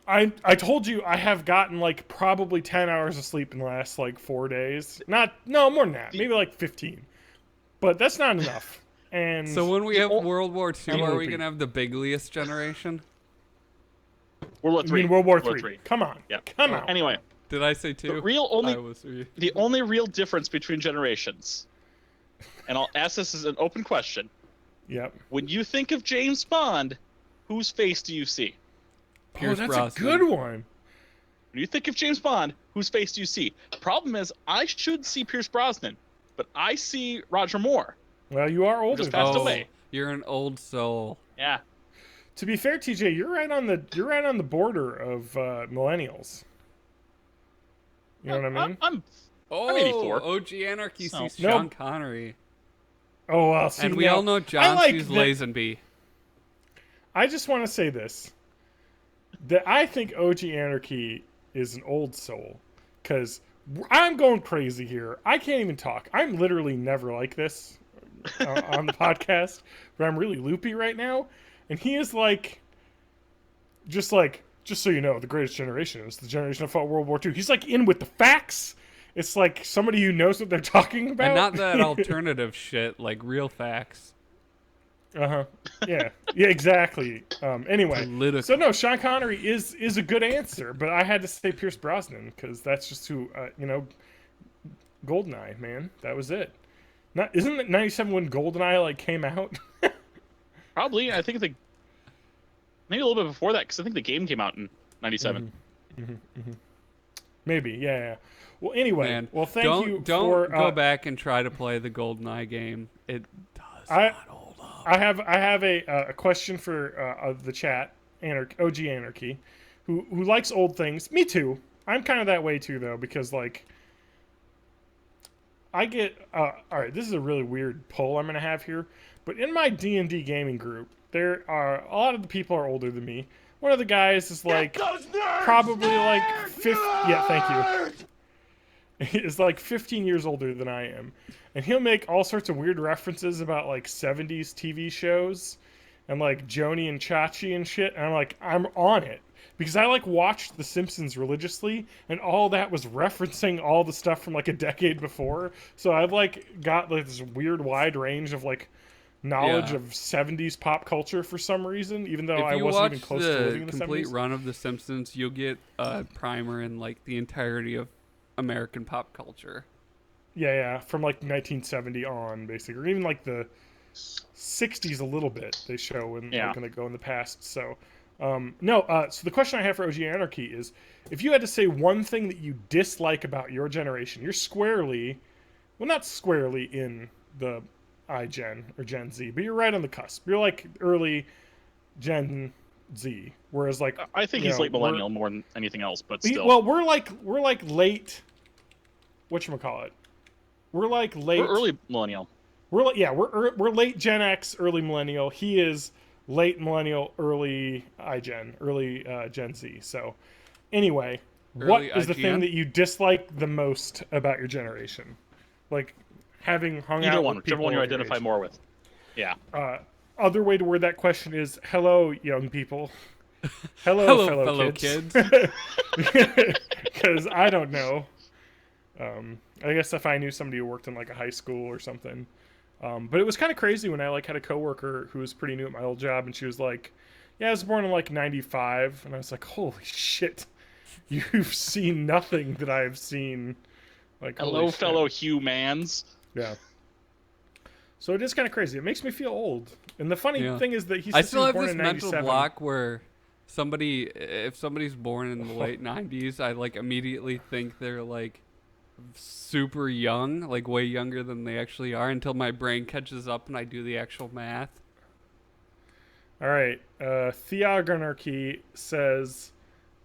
I told you I have gotten like probably 10 hours of sleep in the last like 4 days. No, more than that. Maybe like 15. But that's not enough. And so when we have World War II, are we loopy. gonna have the bigliest generation? World War I Three. mean World War III. Come on. Yeah. Come on. Anyway, Did I say two? the only real difference between generations, and I'll ask this as an open question. Yep. When you think of James Bond, whose face do you see? Pierce that's Brosnan. a good one. When you think of James Bond, whose face do you see? Problem is, I should see Pierce Brosnan, but I see Roger Moore. Well, you are older. Just passed away. You're an old soul. Yeah. To be fair, TJ, you're right on the border of millennials. You know what I mean? I'm 84. OG Anarchy So- sees Sean Connery. Oh, well, see, And we now, all know John like sees that- Lazenby. I just want to say this. That I think OG Anarchy is an old soul. Because I'm going crazy here. I can't even talk. I'm literally never like this on the podcast. But I'm really loopy right now. And he is like, just so you know, the greatest generation is the generation that fought World War II. He's like in with the facts. It's like somebody who knows what they're talking about. And not that alternative shit, like real facts. Uh-huh. Yeah. Yeah, exactly. Anyway. Political. So no, Sean Connery is a good answer, but I had to say Pierce Brosnan because that's just who GoldenEye, man. That was it. Isn't it 97 when GoldenEye like came out? Probably. I think maybe a little bit before that, because I think the game came out in 97. Maybe, yeah. Well, anyway. Man, well, thank you Don't for go back and try to play the GoldenEye game. It does not hold up. I have a question for the chat, OG Anarchy, who likes old things. Me too. I'm kind of that way too, though, because like I get all right. This is a really weird poll I'm gonna have here, but in my D&D gaming group, there are a lot of the people are older than me. One of the guys is like probably like 50. Yeah, thank you. Is like 15 years older than I am. And he'll make all sorts of weird references about like 70s TV shows and like Joni and Chachi and shit. And I'm like, I'm on it. Because I like watched The Simpsons religiously and all that was referencing all the stuff from like a decade before. So I've like got like this weird wide range of like knowledge of 70s pop culture for some reason, even though I wasn't even close to living in the 70s. If you watch the complete run of The Simpsons, you'll get a primer in like the entirety of American pop culture. Yeah, from like 1970 on, basically, or even like the 60s a little bit. They show when they're going to go in the past. So, so the question I have for OG Anarchy is, if you had to say one thing that you dislike about your generation, you're squarely, well, not squarely in the iGen or Gen Z, but you're right on the cusp. You're like early Gen Z, whereas like I think he's late millennial more than anything else, but still. Well, we're like late. Whatchamacallit? We're like late. We're early millennial. We're late Gen X, early millennial. He is late millennial, early iGen, early Gen Z. So, anyway, what is the thing that you dislike the most about your generation? Like having hung out with people. Whichever one you identify more with. Yeah. Other way to word that question is, hello, young people. Hello, fellow kids. Because I don't know. I guess if I knew somebody who worked in like a high school or something. But it was kind of crazy when I like had a coworker who was pretty new at my old job, and she was like, "Yeah, I was born in like '95," and I was like, "Holy shit, you've seen nothing that I've seen." Like, hello, fellow humans. Yeah. So it is kind of crazy. It makes me feel old. And the funny thing is that I still have this mental block where if somebody's born in the late 90s, I like immediately think they're like super young, like way younger than they actually are, until my brain catches up and I do the actual math. All right. Theogonarchy says,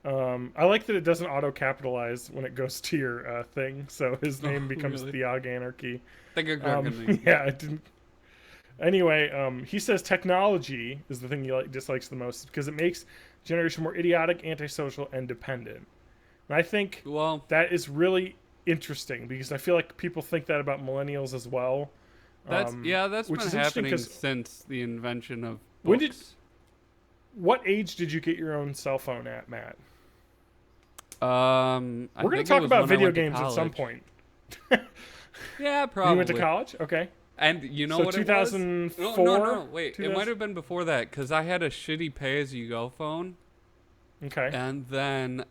I like that it doesn't auto-capitalize when it goes to your thing, so his name becomes really? Theoganarchy. Yeah, I didn't. Anyway, he says technology is the thing he dislikes the most because it makes generation more idiotic, antisocial, and dependent. And I think that is really interesting because I feel like people think that about millennials as well. That's been happening since the invention of books. What age did you get your own cell phone at, Matt? We're going to talk about video games at some point. Yeah, probably. You went to college? Okay. And you know so what 2004? it was? No. Wait, 2000? It might have been before that because I had a shitty pay-as-you-go phone. Okay. And then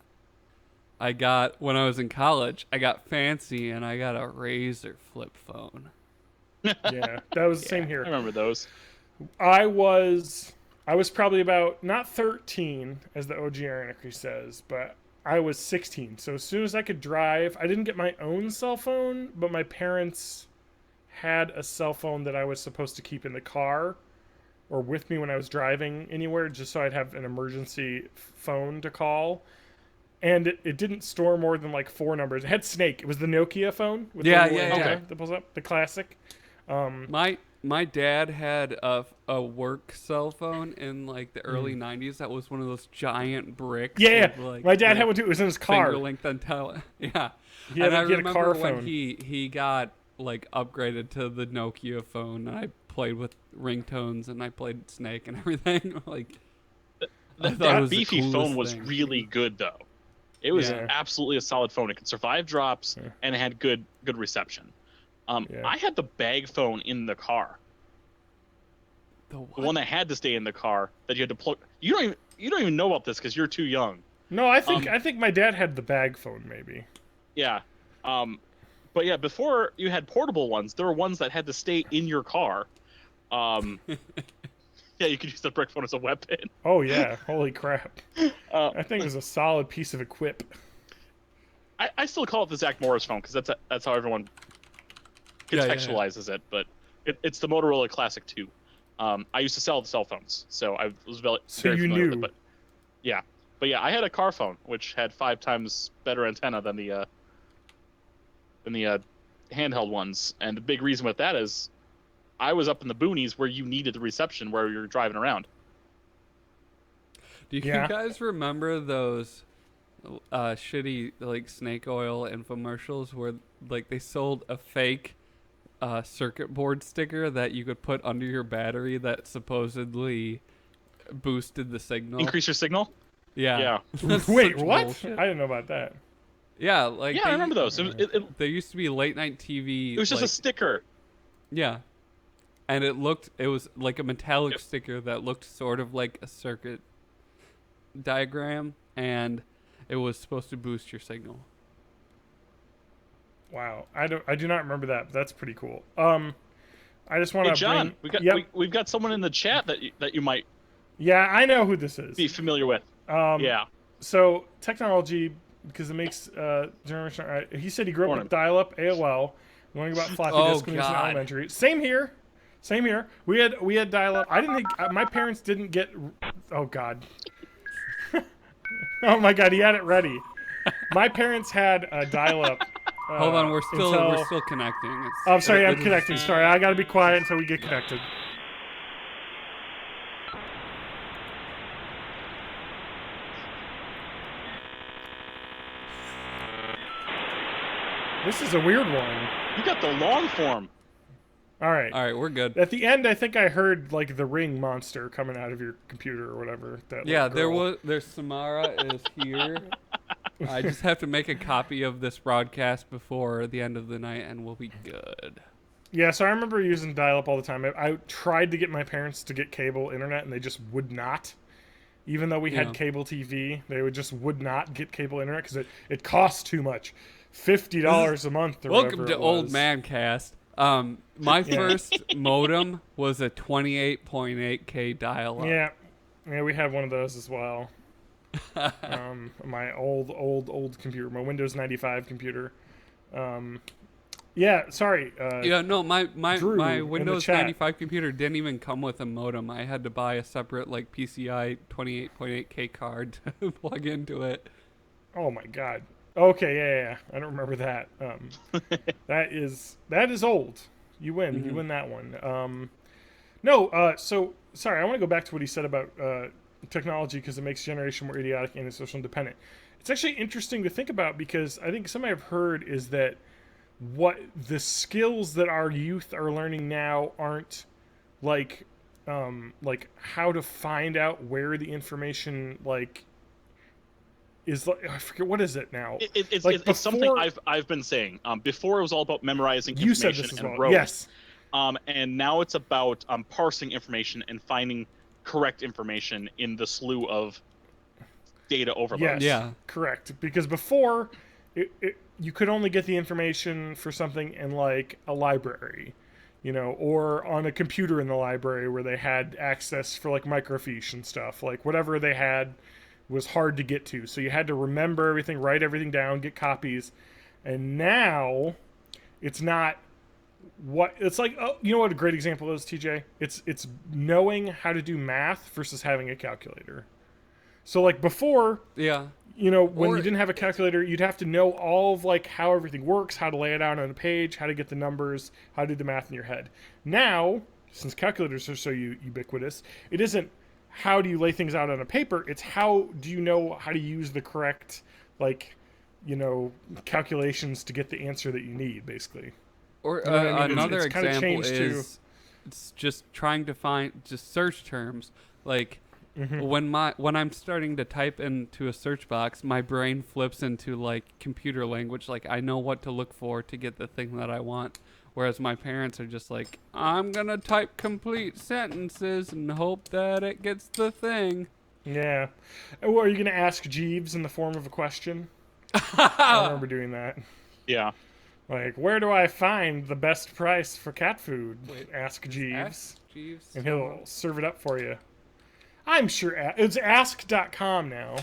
when I was in college, I got fancy and I got a Razor flip phone. Yeah, that was the same here. I remember those. I was probably about not 13 as the OG Anarchy says, but I was 16. So as soon as I could drive, I didn't get my own cell phone, but my parents had a cell phone that I was supposed to keep in the car or with me when I was driving anywhere, just so I'd have an emergency phone to call. And it didn't store more than like 4 numbers. It had Snake. It was the Nokia phone with the little antenna that pulls up, the classic. My dad had a work cell phone in like the early 90s. That was one of those giant bricks. Yeah, with, like, my dad had one too. It was in his car. Finger length antenna. Yeah. He had I a car when phone. he got like upgraded to the Nokia phone. I played with ringtones and I played Snake and everything. Like that beefy phone was really good though. It was Yeah. absolutely a solid phone. It could survive drops and it had good reception. I had the bag phone in the car. The one that had to stay in the car that you had to plug. You don't even know about this because you're too young. No, I think my dad had the bag phone maybe. Yeah. But yeah, before you had portable ones, there were ones that had to stay in your car. Yeah, you could use the brick phone as a weapon. Oh yeah, holy crap! I think it was a solid piece of equip. I still call it the Zach Morris phone because that's how everyone contextualizes it. But it's the Motorola Classic 2. I used to sell the cell phones, so I was very familiar with it. But yeah, I had a car phone which had 5 times better antenna than the handheld ones, and the big reason with that is I was up in the boonies where you needed the reception where you're driving around. Do you guys remember those shitty like snake oil infomercials where like they sold a fake circuit board sticker that you could put under your battery that supposedly boosted the signal? Increase your signal? Yeah. Wait, what? Bullshit. I didn't know about that. Yeah, like I remember those. There used to be late night TV. It was just a sticker. Yeah. And it was like a metallic sticker that looked sort of like a circuit diagram, and it was supposed to boost your signal. Wow, I do not remember that, but that's pretty cool. I just want to John, we've got someone in the chat that you might. Yeah, I know who this is. Be familiar with. So technology, because it makes generation. He said he grew up with dial-up, AOL, learning about floppy disk when he was in elementary. Same here. We had dial-up. I didn't think my parents didn't get. Oh God. Oh my God, he had it ready. My parents had a dial-up. Hold on, we're still connecting. Sorry, I'm connecting. Sorry, I gotta be quiet until we get connected. This is a weird one. You got the long form. All right, we're good. At the end, I think I heard like the ring monster coming out of your computer or whatever. There's Samara is here. I just have to make a copy of this broadcast before the end of the night, and we'll be good. Yeah, so I remember using dial-up all the time. I tried to get my parents to get cable internet, and they just would not. Even though we had cable TV, they would not get cable internet because it costs too much. $50 a month or Welcome to Old Man Cast. My first modem was a 28.8K dial-up. Yeah, we had one of those as well. My old computer, my Windows 95 computer. Sorry. My Windows 95 computer didn't even come with a modem. I had to buy a separate like PCI 28.8K card to plug into it. Oh my God. Okay, yeah. I don't remember that. That is old. You win. Mm-hmm. You win that one. So sorry. I want to go back to what he said about technology because it makes generation more idiotic and social independent. It's actually interesting to think about because I think something I've heard is that what the skills that our youth are learning now aren't like how to find out where the information is I forget what is it now. It's something I've been saying. Before it was all about memorizing information and roads. Yes. And now it's about parsing information and finding correct information in the slew of data overload. Yes, Yeah. correct. Because before, you could only get the information for something in like a library, or on a computer in the library where they had access for like microfiche and stuff. Like whatever they had was hard to get to. So you had to remember everything, write everything down, get copies. And now it's not what it's like. Oh, you know what a great example is, TJ? It's knowing how to do math versus having a calculator. So like before, Yeah. When you didn't have a calculator, you'd have to know all of like how everything works, how to lay it out on a page, how to get the numbers, how to do the math in your head. Now, since calculators are so ubiquitous, it isn't how do you lay things out on a paper, it's how do you know how to use the correct calculations to get the answer that you need, basically. Or You know what I mean? another It's kinda example changed is it's just trying to find just search terms. Like when I'm starting to type into a search box, my brain flips into like computer language. Like I know what to look for to get the thing that I want. Whereas my parents are just like, I'm gonna type complete sentences and hope that it gets the thing. Yeah. Or are you gonna ask Jeeves in the form of a question? I remember doing that. Yeah. Like, where do I find the best price for cat food? Ask Jeeves. Ask Jeeves. And he'll serve it up for you. I'm sure it's ask.com now.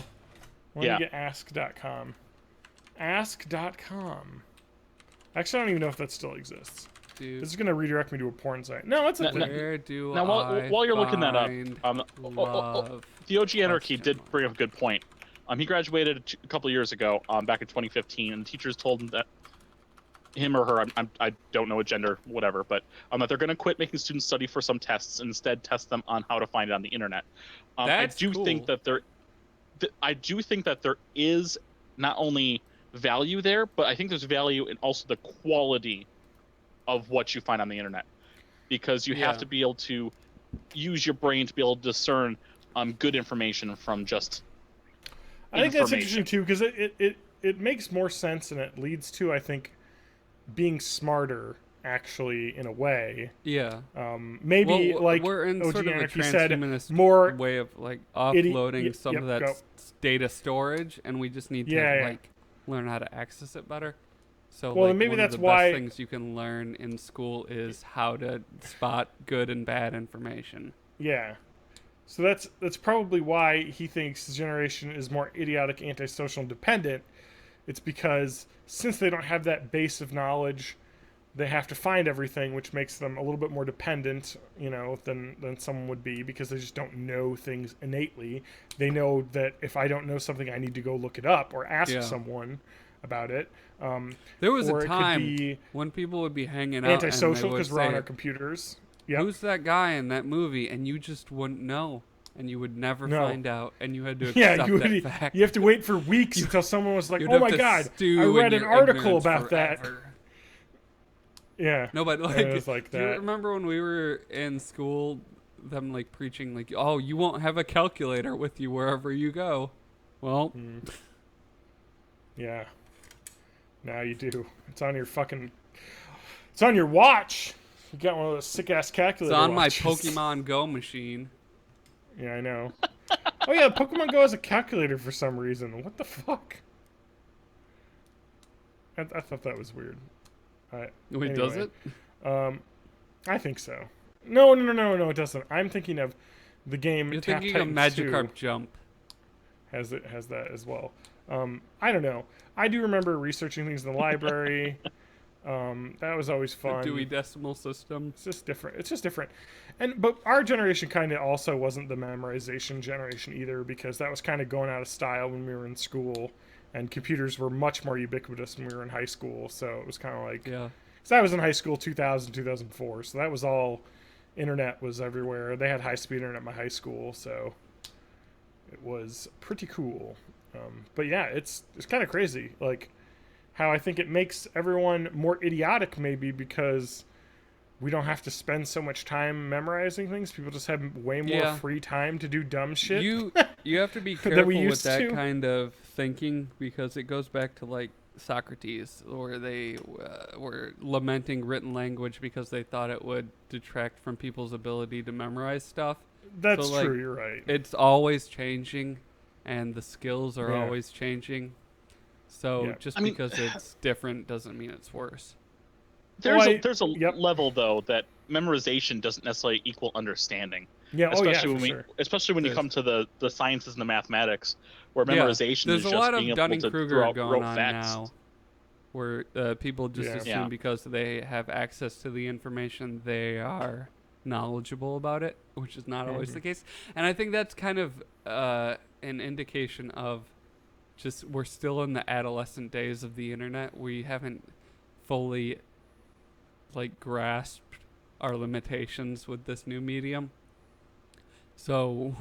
Let me get ask.com. Ask.com. Actually, I don't even know if that still exists. Dude. This is going to redirect me to a porn site. No, it's a thing. Where do Now, while you're looking that up, love the OG Anarchy did bring up a good point. He graduated a couple of years ago, back in 2015, and the teachers told him that him or her, I don't know a gender, whatever, but that they're going to quit making students study for some tests and instead test them on how to find it on the internet. That's I do cool. think that there is not only value there, but I think there's value in also the quality of what you find on the internet, because you have to be able to use your brain to be able to discern good information from just I think that's interesting too, because it makes more sense, and it leads to, I think, being smarter, actually, in a way. Yeah. Maybe like we're in OG sort of a Anarchy said, transhumanist more way of like offloading some of that go. data storage, and we just need to like learn how to access it better. So well, like, maybe one that's of the why best things you can learn in school is how to spot good and bad information. Yeah. So that's probably why he thinks his generation is more idiotic, antisocial, and dependent. It's because since they don't have that base of knowledge, they have to find everything, which makes them a little bit more dependent, than someone would be, because they just don't know things innately. They know that if I don't know something, I need to go look it up or ask someone about it. There was or a time it could be when people would be hanging out antisocial because we're on our say, computers. Yep. who's that guy in that movie? And you just wouldn't know. And you would never find out. And you had to accept that fact. You have to wait for weeks until someone was like, You'd oh have my to God, stew I read in an your article ignorance about that. forever. Yeah. No, but it was like do you that. remember when we were in school, them like preaching like, oh, you won't have a calculator with you wherever you go? Well. Yeah. Now you do. It's on your fucking... It's on your watch. You got one of those sick-ass calculator It's on watches. my Pokemon Go machine. Yeah, I know. Oh yeah, Pokemon Go has a calculator for some reason. What the fuck? I thought that was weird. Wait, does it? I think so. No, it doesn't. I'm thinking of the game. You're Tap thinking of Titans 2 Magikarp Jump. has that as well. I don't know. I do remember researching things in the library. That was always fun. The Dewey Decimal System. It's just different. But our generation kind of also wasn't the memorization generation either, because that was kind of going out of style when we were in school, and computers were much more ubiquitous when we were in high school. So it was kind of like, because I was in high school 2000, 2004, so that was all, internet was everywhere. They had high-speed internet at my high school, so it was pretty cool. But yeah, it's kind of crazy, like how I think it makes everyone more idiotic, maybe because we don't have to spend so much time memorizing things. People just have way more free time to do dumb shit. You have to be careful with that kind of thinking, because it goes back to like Socrates, where they were lamenting written language because they thought it would detract from people's ability to memorize stuff. That's so, like, true. You're right. It's always changing, and the skills are Yeah. always changing. So Yeah. just because it's different doesn't mean it's worse. There's a level though that memorization doesn't necessarily equal understanding. Yeah, Especially when you come to the sciences and the mathematics, where memorization there's is a just lot being of able to Dunning-Kruger throw going on facts. now, where people just assume because they have access to the information, they are knowledgeable about it, which is not always the case. And I think that's kind of an indication of just we're still in the adolescent days of the internet. We haven't fully grasped our limitations with this new medium. So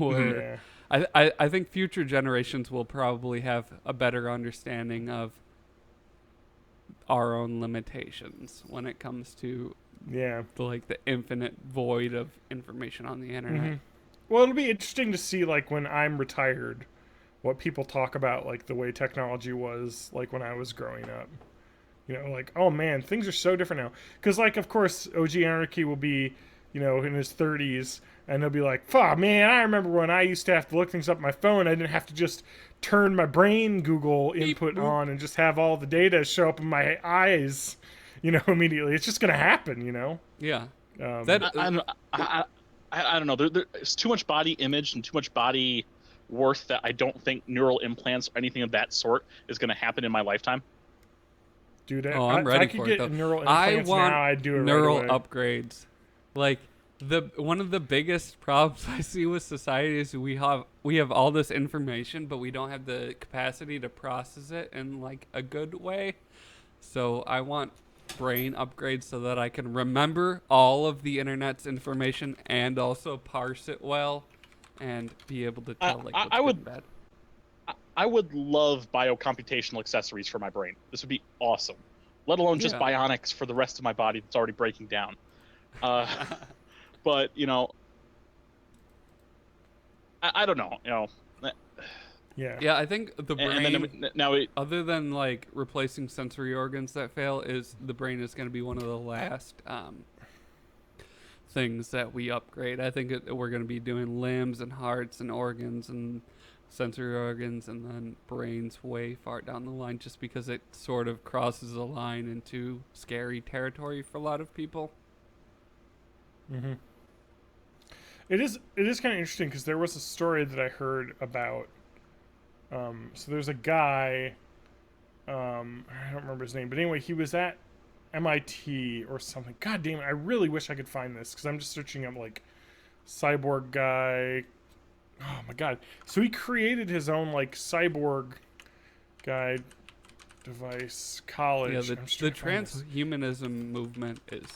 I think future generations will probably have a better understanding of our own limitations when it comes to the infinite void of information on the internet. Mm-hmm. Well, it'll be interesting to see when I'm retired, what people talk about the way technology was when I was growing up. Oh man, things are so different now. Because of course, OG Anarchy will be, in his 30s, and he'll be like, "Fuck, man, I remember when I used to have to look things up on my phone. I didn't have to just turn my brain Google input on and just have all the data show up in my eyes, immediately. It's just gonna happen, Yeah. I don't know. There's too much body image and too much body worth that I don't think neural implants or anything of that sort is going to happen in my lifetime. Dude, I'm ready if I could for get it, neural implants now, I'd do it neural right away. upgrades. One of the biggest problems I see with society is we have all this information, but we don't have the capacity to process it in a good way. So I want brain upgrades so that I can remember all of the internet's information and also parse it well and be able to tell what's good and bad. I would love biocomputational accessories for my brain. This would be awesome. Let alone just bionics for the rest of my body that's already breaking down. But I don't know. Yeah, I think the brain, other than replacing sensory organs that fail, the brain is going to be one of the last things that we upgrade. I think we're going to be doing limbs and hearts and organs and sensory organs and then brains way far down the line, just because it sort of crosses a line into scary territory for a lot of people. Mm-hmm. It is kind of interesting because there was a story that I heard about. So there's a guy, I don't remember his name, but anyway, he was at MIT or something. God damn it, I really wish I could find this because I'm just searching up cyborg guy. Oh my god. So he created his own cyborg guy device college. Yeah, the transhumanism movement is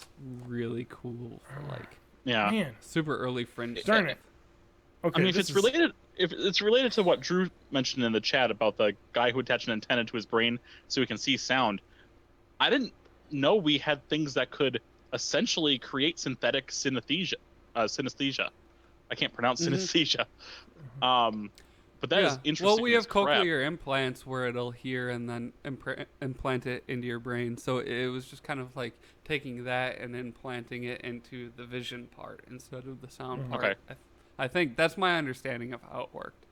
really cool for super early fringe. Darn it. Okay, I mean, if it's related to what Drew mentioned in the chat about the guy who attached an antenna to his brain so he can see sound, I didn't know we had things that could essentially create synthetic synesthesia. I can't pronounce synesthesia. But that is interesting. Well, we have cochlear implants where it'll hear and then implant it into your brain. So it was just kind of taking that and implanting it into the vision part instead of the sound part. Okay. I think that's my understanding of how it worked.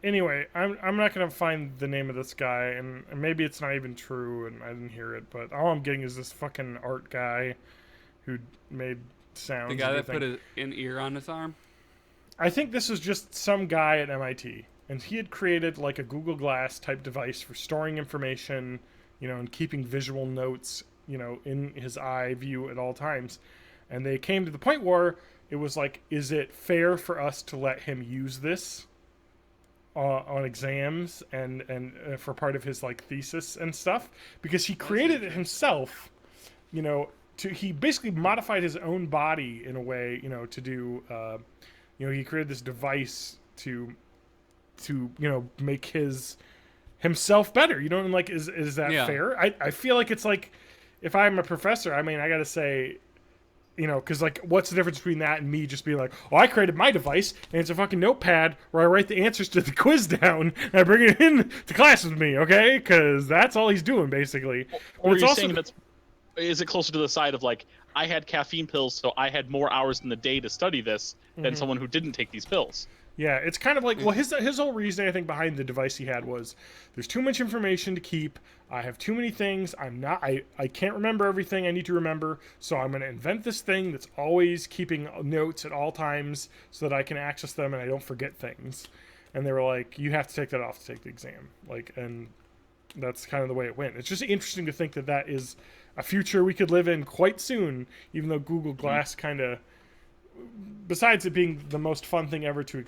Anyway, I'm not gonna find the name of this guy, and maybe it's not even true, and I didn't hear it. But all I'm getting is this fucking art guy who made sounds. The guy that put an ear on his arm. I think this was just some guy at MIT, and he had created a Google Glass type device for storing information, and keeping visual notes, in his eye view at all times. And they came to the point where it was is it fair for us to let him use this on exams and for part of his thesis and stuff? Because he created it himself, he basically modified his own body in a way, to do, he created this device to make himself better, and is that fair? I feel it's if I'm a professor, I mean, I gotta say, you know, because like, what's the difference between that and me just being like, oh, I created my device and it's a fucking notepad where I write the answers to the quiz down and I bring it in to class with me, okay? Because that's all he's doing basically. Or you're saying is it closer to the side of like, I had caffeine pills, so I had more hours in the day to study this than someone who didn't take these pills? Yeah, it's kind of like, well, his whole reason I think behind the device he had was there's too much information to keep. I have too many things. I can't remember everything I need to remember, so I'm going to invent this thing that's always keeping notes at all times so that I can access them and I don't forget things. And they were like, you have to take that off to take the exam. Like, and that's kind of the way it went. It's just interesting to think that that is a future we could live in quite soon, even though Google Glass kind of, besides it being the most fun thing ever to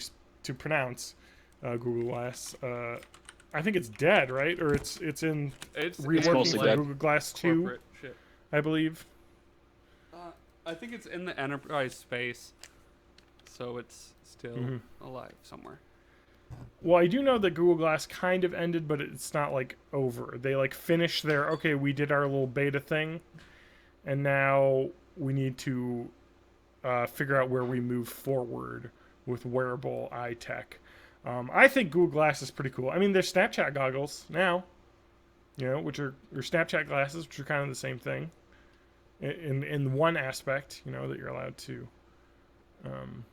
pronounce, Google Glass, I think it's dead, right? Or it's reworking for Google Glass 2, I believe. I think it's in the enterprise space, so it's still alive somewhere. Well, I do know that Google Glass kind of ended, but it's not like over. They like finished their, okay, we did our little beta thing, and now we need to figure out where we move forward with wearable eye tech. I think Google Glass is pretty cool. I mean, there's Snapchat goggles now, you know, which are your Snapchat glasses, which are kind of the same thing in one aspect, you know, that you're allowed to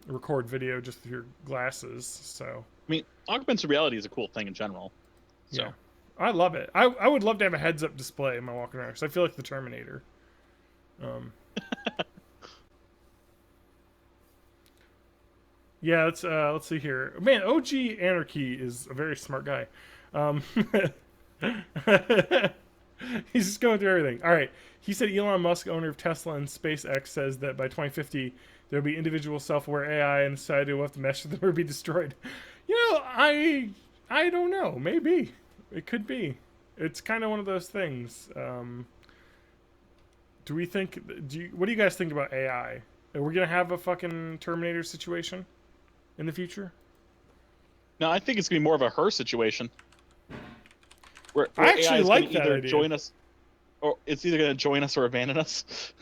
record video just with your glasses. So I mean, augmented reality is a cool thing in general. So. Yeah, I love it. I would love to have a heads-up display in my walking around because I feel like the Terminator. Yeah, let's see here. Man, OG Anarchy is a very smart guy. He's just going through everything. All right. He said Elon Musk, owner of Tesla and SpaceX, says that by 2050 there'll be individual self-aware AI and society will have to mesh with them or be destroyed. You know, I don't know. Maybe it could be. It's kind of one of those things. Do we think? What do you guys think about AI? Are we gonna have a fucking Terminator situation in the future? No, I think it's gonna be more of a her situation. Where I actually AI is like gonna that either idea. join us, or it's either gonna join us or abandon us.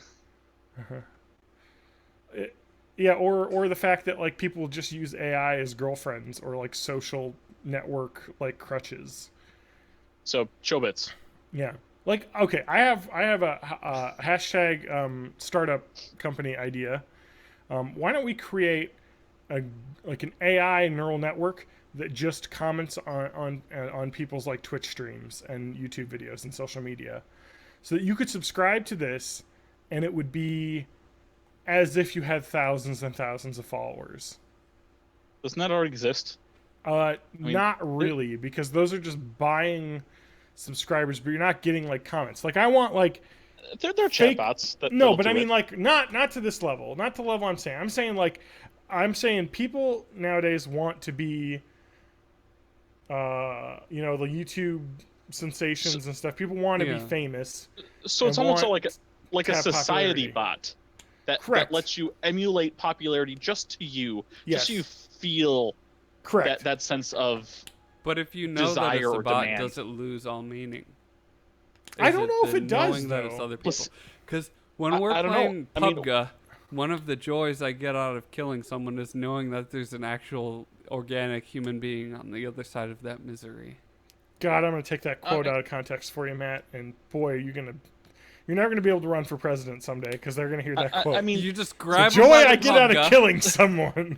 Yeah, or the fact that like people just use AI as girlfriends or like social network like crutches. So Chobits. Yeah. Like, okay, I have a hashtag startup company idea. Why don't we create an AI neural network that just comments on people's like Twitch streams and YouTube videos and social media, so that you could subscribe to this, and it would be as if you had thousands and thousands of followers. Doesn't that already exist? Not really, because those are just buying subscribers, but you're not getting like comments. Like I want like they're chatbots. No, but I mean like not to this level, not to the level I'm saying. I'm saying people nowadays want to be, you know, the YouTube sensations and stuff. People want to be famous. So it's almost like a society bot that lets you emulate popularity just to you, just so you feel that sense of. But if you know that it's a bot, does it lose all meaning? I don't know if it does, knowing that it's other people. Because when we're playing PUBG, one of the joys I get out of killing someone is knowing that there's an actual organic human being on the other side of that misery. God, I'm going to take that quote out of context for you, Matt. And boy, you're never going to be able to run for president someday because they're going to hear that quote. I mean, you just grab the joy I get out of killing someone.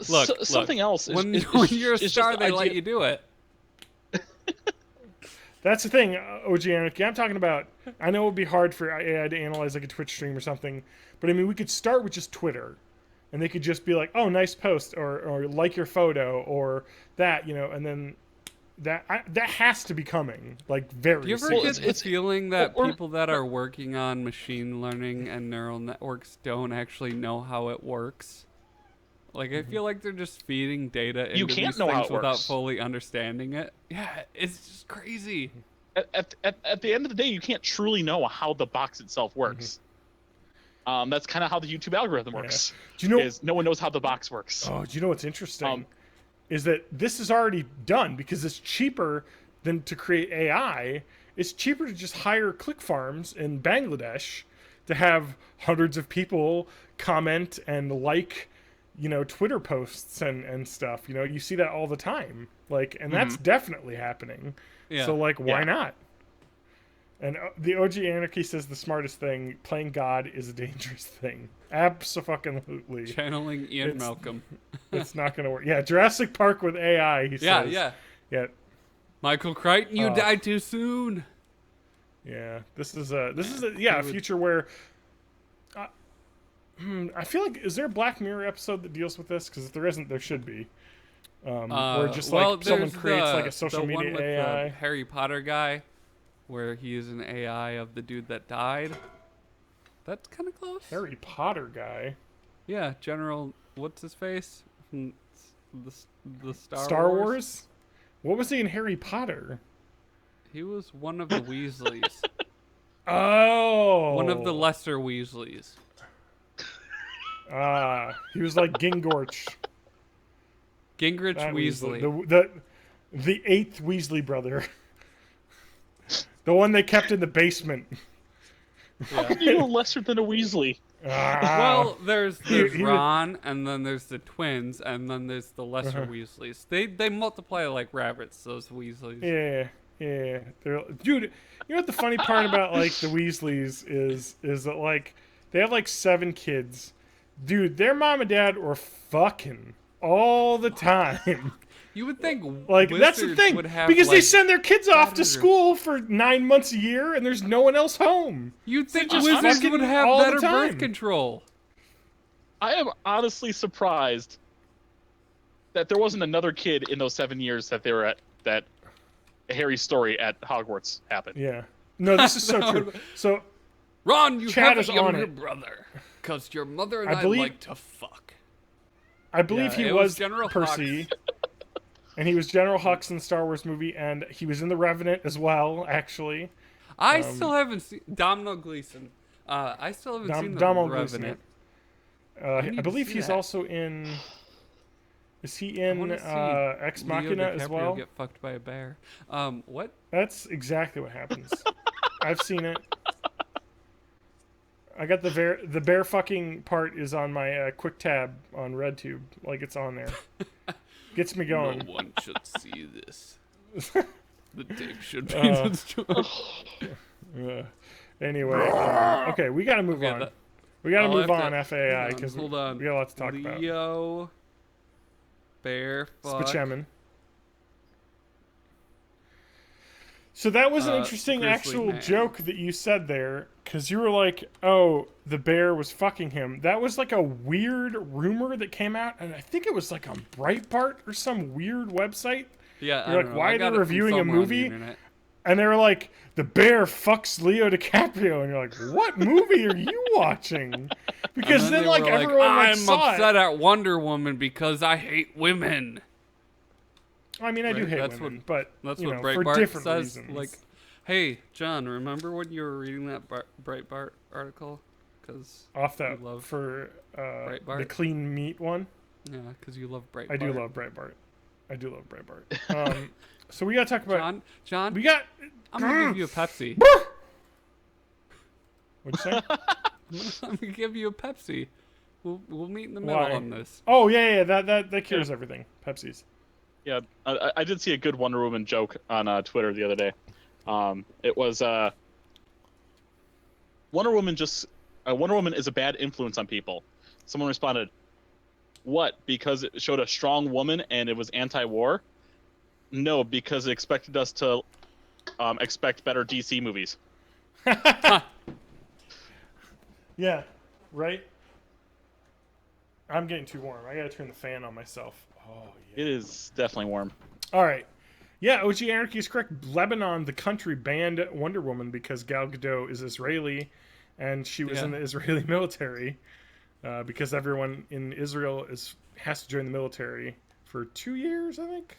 Look, something else. When you're a star, they let you do it. That's the thing, OG Anarchy. I'm talking about. I know it would be hard for AI to analyze like a Twitch stream or something, but I mean, we could start with just Twitter, and they could just be like, "Oh, nice post," or like your photo, or that, you know, and then that has to be coming like very. Do you ever get the feeling that people that are working on machine learning and neural networks don't actually know how it works? Like, I feel like they're just feeding data into these things without fully understanding it. Yeah, it's just crazy. At the end of the day, you can't truly know how the box itself works. That's kind of how the YouTube algorithm works. Do you know? No one knows how the box works. Oh, do you know what's interesting? Is that this is already done because it's cheaper than to create AI. It's cheaper to just hire click farms in Bangladesh to have hundreds of people comment and like, Twitter posts and stuff. You see that all the time. Like, and that's definitely happening. Yeah. So, like, why not? And the OG Anarchy says the smartest thing, playing God is a dangerous thing. Abso-fucking-lutely. Channeling Ian Malcolm. It's not going to work. Yeah, Jurassic Park with AI, he says. Yeah. Michael Crichton, you died too soon. Yeah, this is a future where I feel like, is there a Black Mirror episode that deals with this? Because if there isn't, there should be. Where just someone creates like a social media one with AI. The Harry Potter guy, where he is an AI of the dude that died. That's kind of close. Harry Potter guy. Yeah, General. What's his face? From the Star Wars. What was he in Harry Potter? He was one of the Weasleys. Oh. One of the lesser Weasleys. He was like Gingrich. Gingrich Weasley. The eighth Weasley brother. The one they kept in the basement. How can you go lesser than a Weasley? Well, there's Ron, and then there's the twins, and then there's the lesser Weasleys. They multiply like rabbits, those Weasleys. Yeah. Dude, you know what the funny part about like the Weasleys is that like they have like 7 kids. Dude, their mom and dad were fucking all the time. You would think like that's the thing would have, because like, they send their kids off to school for 9 months a year and there's no one else home. You'd think just wizards would have all the better time. birth control. I am honestly surprised that there wasn't another kid in those 7 years that they were at that Harry's story at Hogwarts happened. Yeah. No, this is so true. So Ron, you Chad have is a on younger it. brother. Because your mother and I believe- like to fuck. I believe he it was General Percy. And he was General Hux in the Star Wars movie, and he was in The Revenant as well, actually. I still haven't seen Domhnall Gleeson. I still haven't seen The Revenant. I believe he's that. also in. Is he in Ex Leo Machina DiCaprio as well? Get fucked by a bear. What? That's exactly what happens. I've seen it. I got the bear fucking part is on my quick tab on RedTube, like it's on there. Gets me going. No one should see this. The tape should be destroyed. Anyway, okay, we gotta move on. We gotta move on, FAI, because we got a lot to talk about. Leo, bear, fuck. Spachemin. So that was an interesting Grizzly actual man. joke that you said there, because you were like, oh, the bear was fucking him. That was like a weird rumor that came out, and I think it was like on Breitbart or some weird website. Yeah, You're like, why are they reviewing a movie? And they were like, the bear fucks Leo DiCaprio. And you're like, what movie are you watching? Because then like everyone like, I'm saw upset it. at Wonder Woman because I hate women. I mean, I do hate That's women, but That's you what know, Breitbart for different says. reasons. Like, hey, John, remember when you were reading that Breitbart article? Because off that love for Breitbart? the clean meat one. Yeah, because you love Breitbart. I do love Breitbart. So we gotta talk about John. We got. I'm gonna give you a Pepsi. What'd you say? I'm gonna give you a Pepsi. We'll meet in the middle Why? on this. Oh yeah, that cures everything. Pepsi's. Yeah, I did see a good Wonder Woman joke on Twitter the other day. It was Wonder Woman is a bad influence on people. Someone responded, "What? Because it showed a strong woman and it was anti-war?" No, because it expected us to expect better DC movies. Yeah, right. I'm getting too warm. I gotta turn the fan on myself. Oh yeah. It is definitely warm. All right. Yeah, OG Anarchy is correct. Lebanon, the country, banned Wonder Woman because Gal Gadot is Israeli, and she was in the Israeli military. Because everyone in Israel has to join the military for 2 years, I think.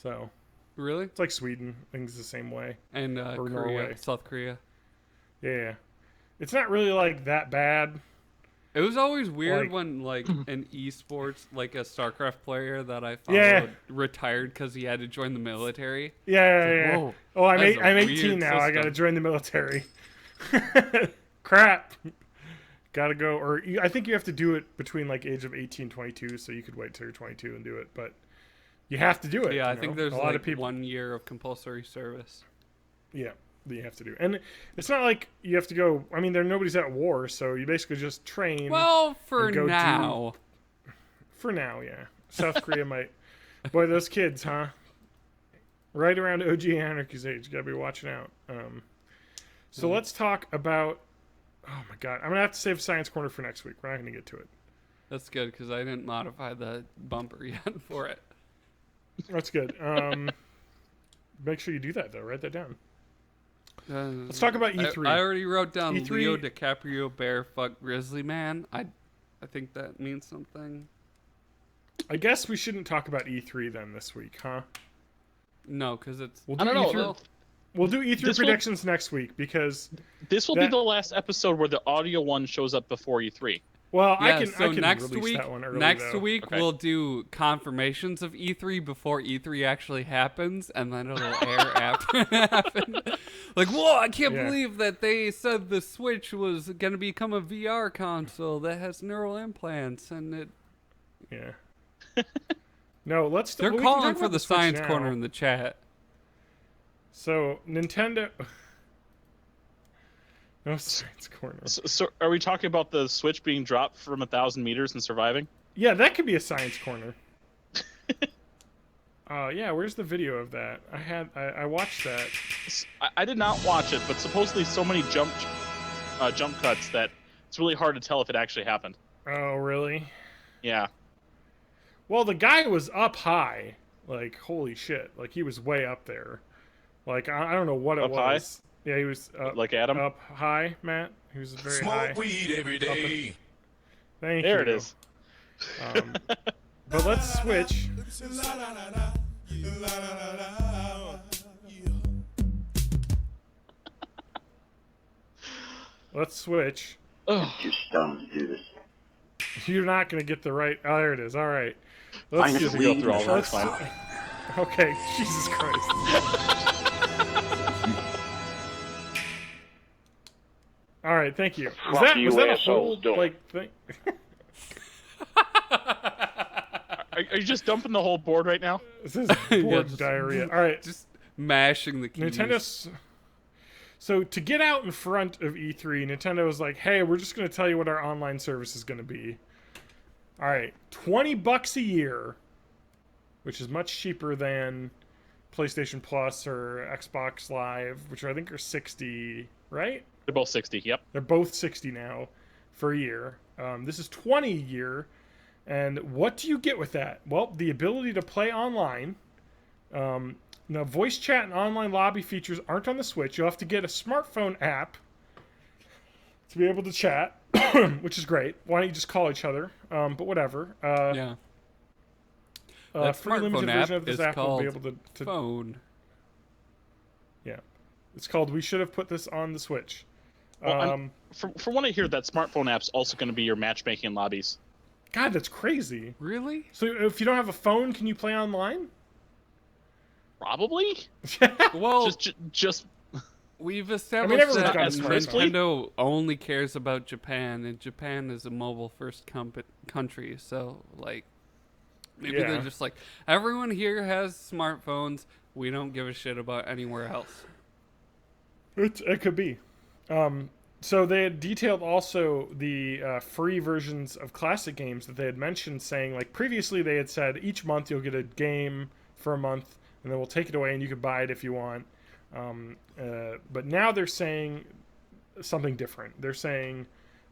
So. Really? It's like Sweden. I think it's the same way. And or Korea, Norway. South Korea. Yeah. It's not really like that bad. It was always weird Like- when, like, in esports, like a StarCraft player that I followed retired because he had to join the military. Yeah. Whoa, Oh, I'm that's a 18 weird now. I system. gotta join the military. crap. Gotta go. Or I think you have to do it between like age of 18 and 22, so you could wait till you're 22 and do it. But you have to do it. Yeah, I think there's a lot of people. 1 year of compulsory service. Yeah, that you have to do. And it's not like you have to go. I mean, nobody's at war, so you basically just train. Well, for now. For now, yeah. South Korea might. Boy, those kids, huh? Right around OG Anarchy's age. You gotta be watching out. So let's talk about. Oh my god, I'm gonna have to save Science Corner for next week. We're not gonna get to it. That's good because I didn't modify the bumper yet for it. That's good. Make sure you do that though. Write that down. Let's talk about E3. I already wrote down E3. Leo DiCaprio bear fuck Grizzly Man. I think that means something. I guess we shouldn't talk about E3 then this week, huh? No, because it's. I don't know. We'll do E3 predictions next week because this will be the last episode where the audio one shows up before E3. Well, yeah, I can next release week, that one early, next though. week Okay. we'll do confirmations of E3 before E3 actually happens, and then it'll air after it happens. Like, whoa! I can't believe that they said the Switch was going to become a VR console that has neural implants, and it. Yeah. No, let's. They're we can calling talk for about the Switch science now. corner in the chat. So Nintendo. No science corner. So are we talking about the Switch being dropped from 1,000 meters and surviving? Yeah, that could be a science corner. Yeah, where's the video of that? I watched that. I did not watch it, but supposedly so many jump cuts that it's really hard to tell if it actually happened. Oh, really? Yeah. Well, the guy was up high. Like, holy shit. Like, he was way up there. Like, I don't know what it Up was. high? Yeah, he was Like Adam? up high, Matt. He was very high. Smoke weed every day. Thank There you. it is. But let's switch. Let's switch. Ugh. Just dumb to do this. You're not going to get the right... Oh, there it is. All right. Find Let's us a go lead through all in that. the That's fine. first- Okay, Jesus Christ. All right, thank you. Fuck you, was that a assholes, whole don't. like thing? Are you just dumping the whole board right now? This is board just- diarrhea. All right, Just mashing the keys. Nintendo. So to get out in front of E3, Nintendo was like, "Hey, we're just going to tell you what our online service is going to be. All right, $20 a year, which is much cheaper than PlayStation Plus or Xbox Live, which I think are 60, right? They're both 60. Yep. They're both 60 now for a year. This is 20 a year. And what do you get with that? Well, the ability to play online. Now, voice chat and online lobby features aren't on the Switch. You'll have to get a smartphone app to be able to chat, which is great. Why don't you just call each other? But whatever. Yeah. That Free limited smartphone version app of this is app will called be able to Phone. Yeah. It's called We Should Have Put This on the Switch. Well, from what I hear, that smartphone app's also going to be your matchmaking lobbies. God, that's crazy. Really? So if you don't have a phone, can you play online? Probably. Well, Just we've established everyone's that got a Nintendo only cares about Japan, and Japan is a mobile-first country. So, like, maybe Yeah. they're just like, everyone here has smartphones. We don't give a shit about anywhere else. It could be. So they had detailed also the free versions of classic games that they had mentioned, saying, like, previously they had said each month you'll get a game for a month, and then we'll take it away and you can buy it if you want. But now they're saying something different. They're saying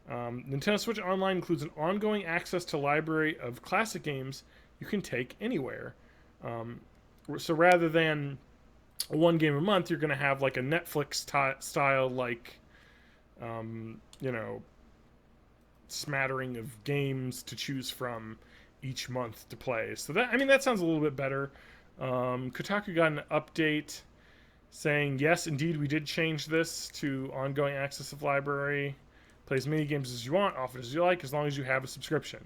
Nintendo Switch Online includes an ongoing access to library of classic games you can take anywhere. So rather than one game a month, you're going to have like a Netflix style, like, smattering of games to choose from each month to play. So that sounds a little bit better. Kotaku got an update saying, yes, indeed, we did change this to ongoing access of library. Play as many games as you want, often as you like, as long as you have a subscription.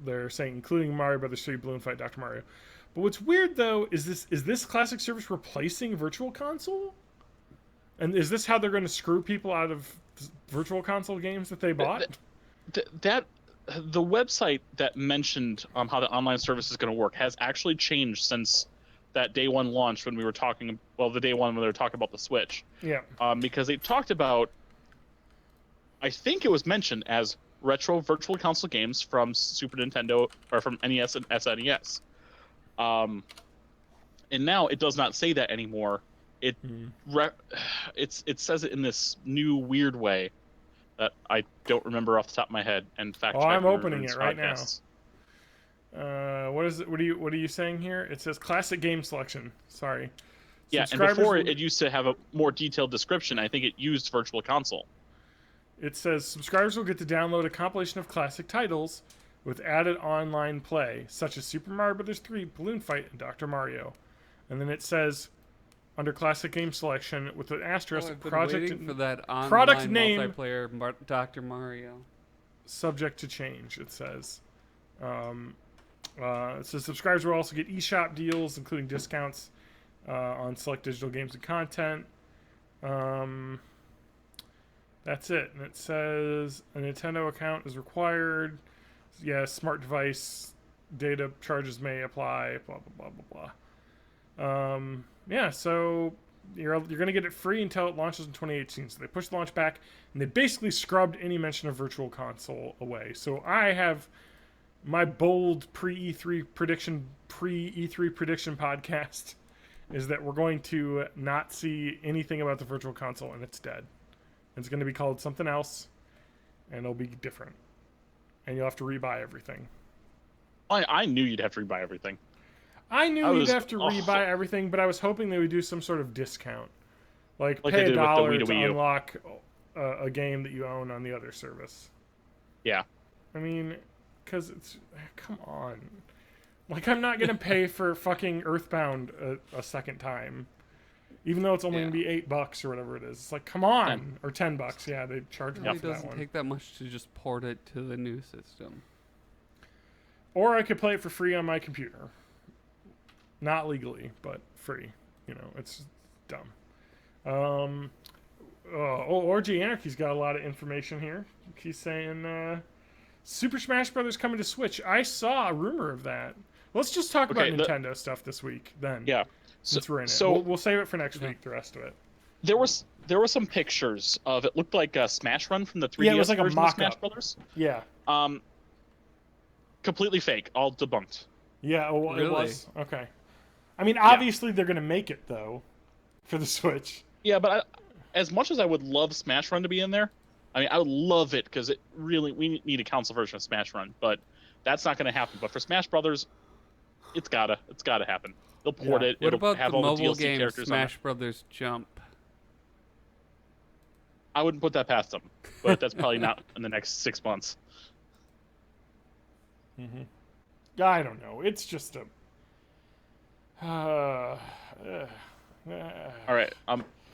They're saying, including Mario Brothers 3, Balloon Fight, Dr. Mario. But what's weird, though, is this classic service replacing Virtual Console? And is this how they're going to screw people out of virtual console games that they bought? That the website that mentioned how the online service is going to work has actually changed since that day one launch when we were talking. Well, the day one when they were talking about the Switch. Yeah. Because they talked about, I think it was mentioned as retro virtual console games from Super Nintendo or from NES and SNES. And now it does not say that anymore. It says it in this new weird way that I don't remember off the top of my head. And fact, I'm opening it right now. What is it? What are you saying here? It says classic game selection. Sorry. Yeah, and before it used to have a more detailed description. I think it used Virtual Console. It says subscribers will get to download a compilation of classic titles with added online play, such as Super Mario Bros. 3, Balloon Fight, and Dr. Mario. And then it says, under classic game selection, with an asterisk, I've been waiting for that online product name, multiplayer Dr. Mario. Subject to change, it says. It says subscribers will also get eShop deals, including discounts on select digital games and content. That's it. And it says a Nintendo account is required. Yes, smart device data charges may apply. Blah blah blah blah blah. Yeah, so you're gonna get it free until it launches in 2018. So they pushed the launch back, and they basically scrubbed any mention of Virtual Console away. So I have my bold pre-E3 prediction podcast is that we're going to not see anything about the Virtual Console, and it's dead. It's going to be called something else, and it'll be different. And you'll have to rebuy everything. I knew you'd have to rebuy everything. I knew you'd have to rebuy everything, but I was hoping they would do some sort of discount. Like pay $1 to unlock a game that you own on the other service. Yeah. I mean, because it's... Come on. Like, I'm not going to pay for fucking Earthbound a second time. Even though it's only going to be $8 or whatever it is. It's like, come on. Or $10. Yeah, they charge me for that one. It doesn't take that much to just port it to the new system. Or I could play it for free on my computer. Not legally, but free. You know, it's dumb. Orgy Anarchy's got a lot of information here. He's saying Super Smash Brothers coming to Switch. I saw a rumor of that. Let's just talk about Nintendo stuff this week then. Yeah. Since we're in it. So we'll save it for next week, the rest of it. There were some pictures of it. Looked like a Smash Run from the 3DS it was like version a of Smash Brothers. Yeah. Completely fake. All debunked. Yeah, well, really? It was. Okay. I mean, obviously they're going to make it, though, for the Switch. Yeah, but as much as I would love Smash Run to be in there, I mean, I would love it because we need a console version of Smash Run, but that's not going to happen. But for Smash Brothers, it's gotta happen. They'll port it. What It'll about have the all mobile DLC game characters Smash Brothers Jump? I wouldn't put that past them, but that's probably not in the next 6 months. Mm-hmm. I don't know. It's just a... All right.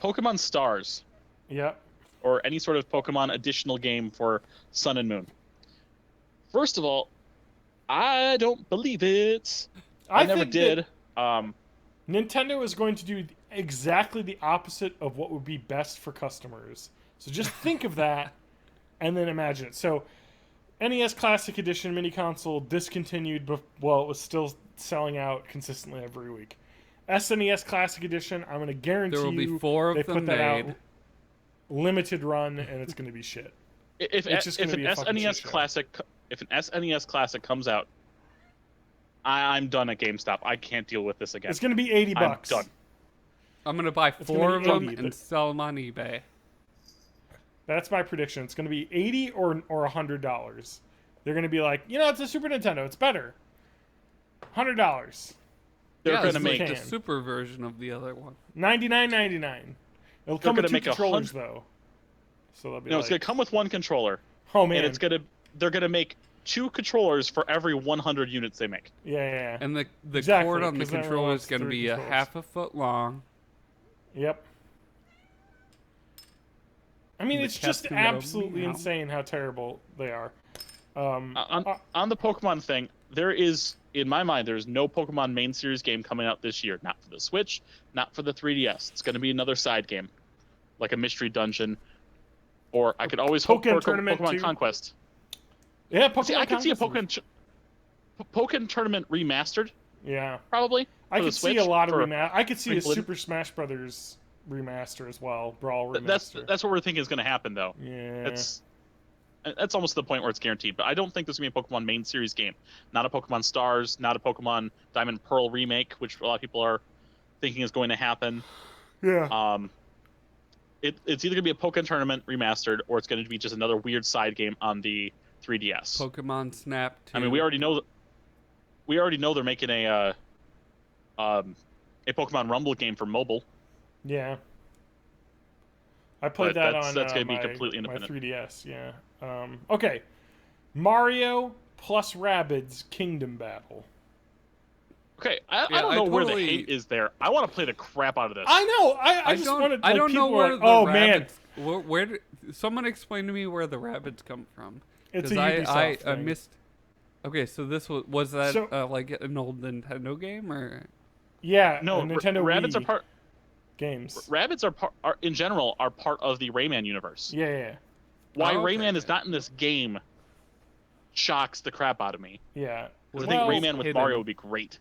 Pokemon Stars. Yep. Or any sort of Pokemon additional game for Sun and Moon. First of all, I don't believe it. I never did. Nintendo is going to do exactly the opposite of what would be best for customers. So just think of that and then imagine it. So NES Classic Edition mini console discontinued, well, it was still selling out consistently every week. SNES Classic Edition, I'm going to guarantee there will be 4 of they them put that made. out limited run, and it's going to be shit. If an SNES Classic comes out, I'm done at GameStop. I can't deal with this again. It's going to be $80. I'm done. I'm going to buy 4 of them and sell them on eBay. That's my prediction. It's going to be $80 or $100. They're going to be like, it's a Super Nintendo. It's better. $100. They're going to make the super version of the other one. $99.99. It'll come with 2 controllers though. So they'll be it's going to come with 1 controller. Oh man. And they're going to make 2 controllers for every 100 units they make. Yeah. And the cord on the controller is going to be a half a foot long. Yep. I mean, it's just absolutely insane how terrible they are. On the Pokemon thing, in my mind, there's no Pokemon main series game coming out this year. Not for the Switch, not for the 3DS. It's going to be another side game. like a mystery dungeon, or I could always hope for Pokemon Conquest. Yeah, Pokemon. See, I could see a Pokemon Tournament remastered. Yeah, probably. I could see a lot of I could see a Super Smash Brothers remaster as well. Brawl remaster. That's what we're thinking is going to happen, though. Yeah. That's almost the point where it's guaranteed. But I don't think this is going to be a Pokemon main series game. Not a Pokemon Stars, not a Pokemon Diamond Pearl remake, which a lot of people are thinking is going to happen. Yeah. It's either going to be a Pokemon Tournament remastered, or it's going to be just another weird side game on the 3DS. Pokemon Snap 2. I mean, we already know they're making a Pokemon Rumble game for mobile. Yeah. I played that on that's going to be completely my independent. 3DS, yeah. Okay. Mario plus Rabbids Kingdom Battle. Okay, I don't know where the hate is there. I want to play the crap out of this. I know. I just wanted. Like, I don't know where like, the rabbits. Where did someone explain to me where the rabbits come from? It's a Ubisoft thing. I missed. Okay, so this was that like an old Nintendo game or? Yeah, no. Nintendo Rabbits Wii are part. Games. Rabbits are in general are part of the Rayman universe. Yeah. Why Rayman is not in this game shocks the crap out of me. Yeah. Because I think Rayman with Mario would be great.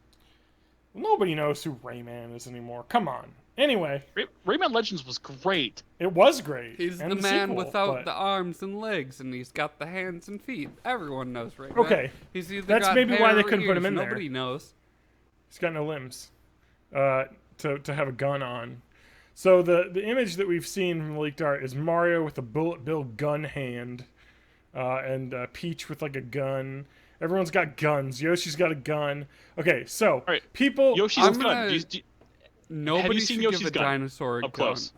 Nobody knows who Rayman is anymore. Come on. Anyway. Rayman Legends was great. It was great. He's the man without the arms and legs, and he's got the hands and feet. Everyone knows Rayman. Okay. He's either That's got maybe hair why they or couldn't put him in there. Nobody knows. He's got no limbs to have a gun on. So the image that we've seen from the leaked art is Mario with a bullet bill gun hand, and Peach with like a gun. Everyone's got guns. Yoshi's got a gun. Okay, so people. Yoshi's gun. Nobody have you seen should Yoshi's give a gun dinosaur up close?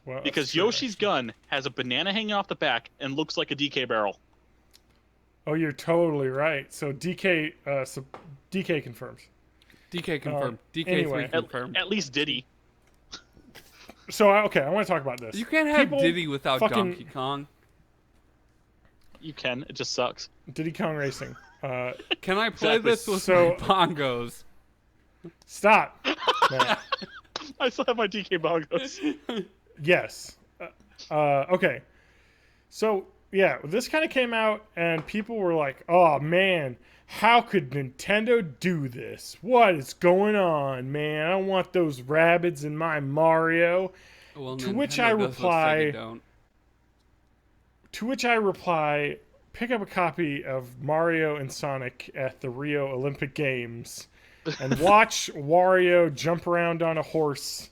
Well, because Yoshi's gun has a banana hanging off the back and looks like a DK barrel. Oh, you're totally right. So DK confirms. DK confirmed. DK3 anyway, confirmed. At least Diddy. So I want to talk about this. You can't have Diddy without Donkey Kong. You can. It just sucks. Diddy Kong Racing. Can I play this with my bongos? Stop. I still have my DK bongos. Yes. Okay. So yeah, this kind of came out, and people were like, "Oh man, how could Nintendo do this? What is going on, man? I don't want those rabbits in my Mario." Well, to which I reply, pick up a copy of Mario and Sonic at the Rio Olympic Games and watch Wario jump around on a horse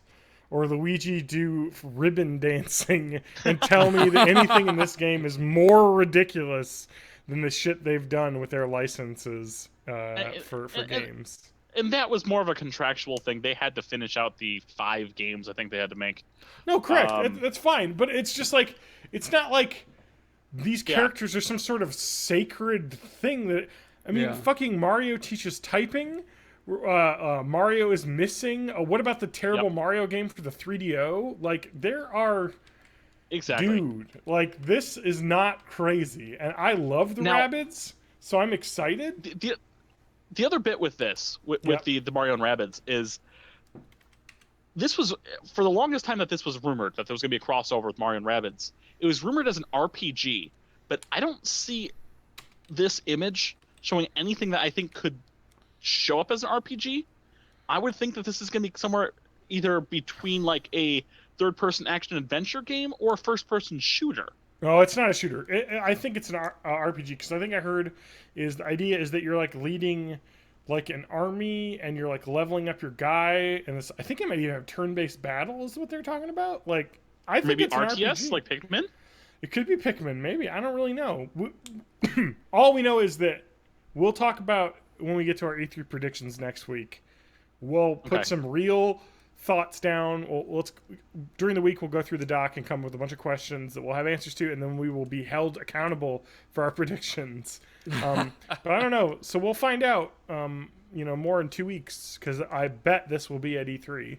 or Luigi do ribbon dancing and tell me that anything in this game is more ridiculous than the shit they've done with their licenses for games. And that was more of a contractual thing. They had to finish out the 5 games I think they had to make. No, correct. That's fine. But it's just like, it's not like these characters are some sort of sacred thing that, I mean, fucking Mario teaches typing. Mario is missing. What about the terrible Mario game for the 3DO? Like, there are... Exactly. Dude, like, this is not crazy. And I love the Rabbids, so I'm excited. The other bit with this, with the Mario and Rabbids, is this was, for the longest time that this was rumored, that there was going to be a crossover with Mario and Rabbids, it was rumored as an RPG, but I don't see this image showing anything that I think could show up as an RPG. I would think that this is going to be somewhere either between like a third-person action-adventure game or a first-person shooter. No, it's not a shooter. I think it's an RPG, because I think I heard the idea is that you're like leading like an army and you're like leveling up your guy, and I think it might even have turn-based battle is what they're talking about. Like, I think maybe it's RTS, an RPG. like Pikmin? It could be Pikmin, maybe. I don't really know. All we know is that we'll talk about when we get to our E3 predictions next week. We'll put some real thoughts down. During the week, we'll go through the doc and come with a bunch of questions that we'll have answers to, and then we will be held accountable for our predictions. But I don't know. So we'll find out, more in 2 weeks, because I bet this will be at E3.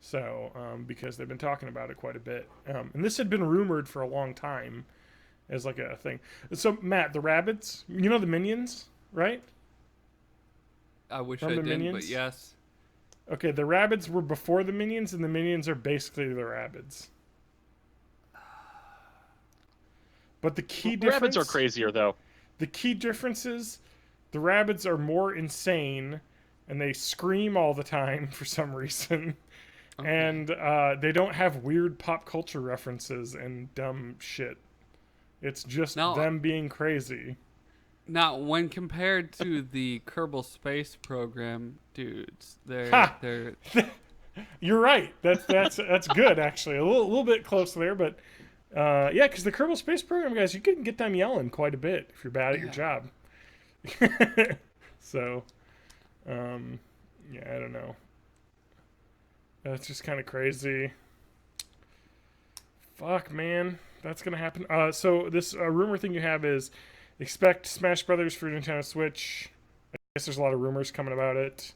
So, because they've been talking about it quite a bit. And this had been rumored for a long time as like a thing. So, Matt, the Rabbids, the Minions, right? I wish I did, but yes. Okay, the Rabbids were before the Minions, and the Minions are basically the Rabbids. But the key difference... Rabbids are crazier, though. The key difference is the Rabbids are more insane, and they scream all the time for some reason. Okay. And they don't have weird pop culture references and dumb shit. It's just them being crazy. Now, when compared to the Kerbal Space Program dudes, they're You're right. That's good actually. A little bit close there, but yeah, because the Kerbal Space Program guys, you can get them yelling quite a bit if you're bad at your job. So, yeah, I don't know. That's just kind of crazy. Fuck, man. That's going to happen. So this rumor thing you have is expect Smash Brothers for Nintendo Switch. I guess there's a lot of rumors coming about it.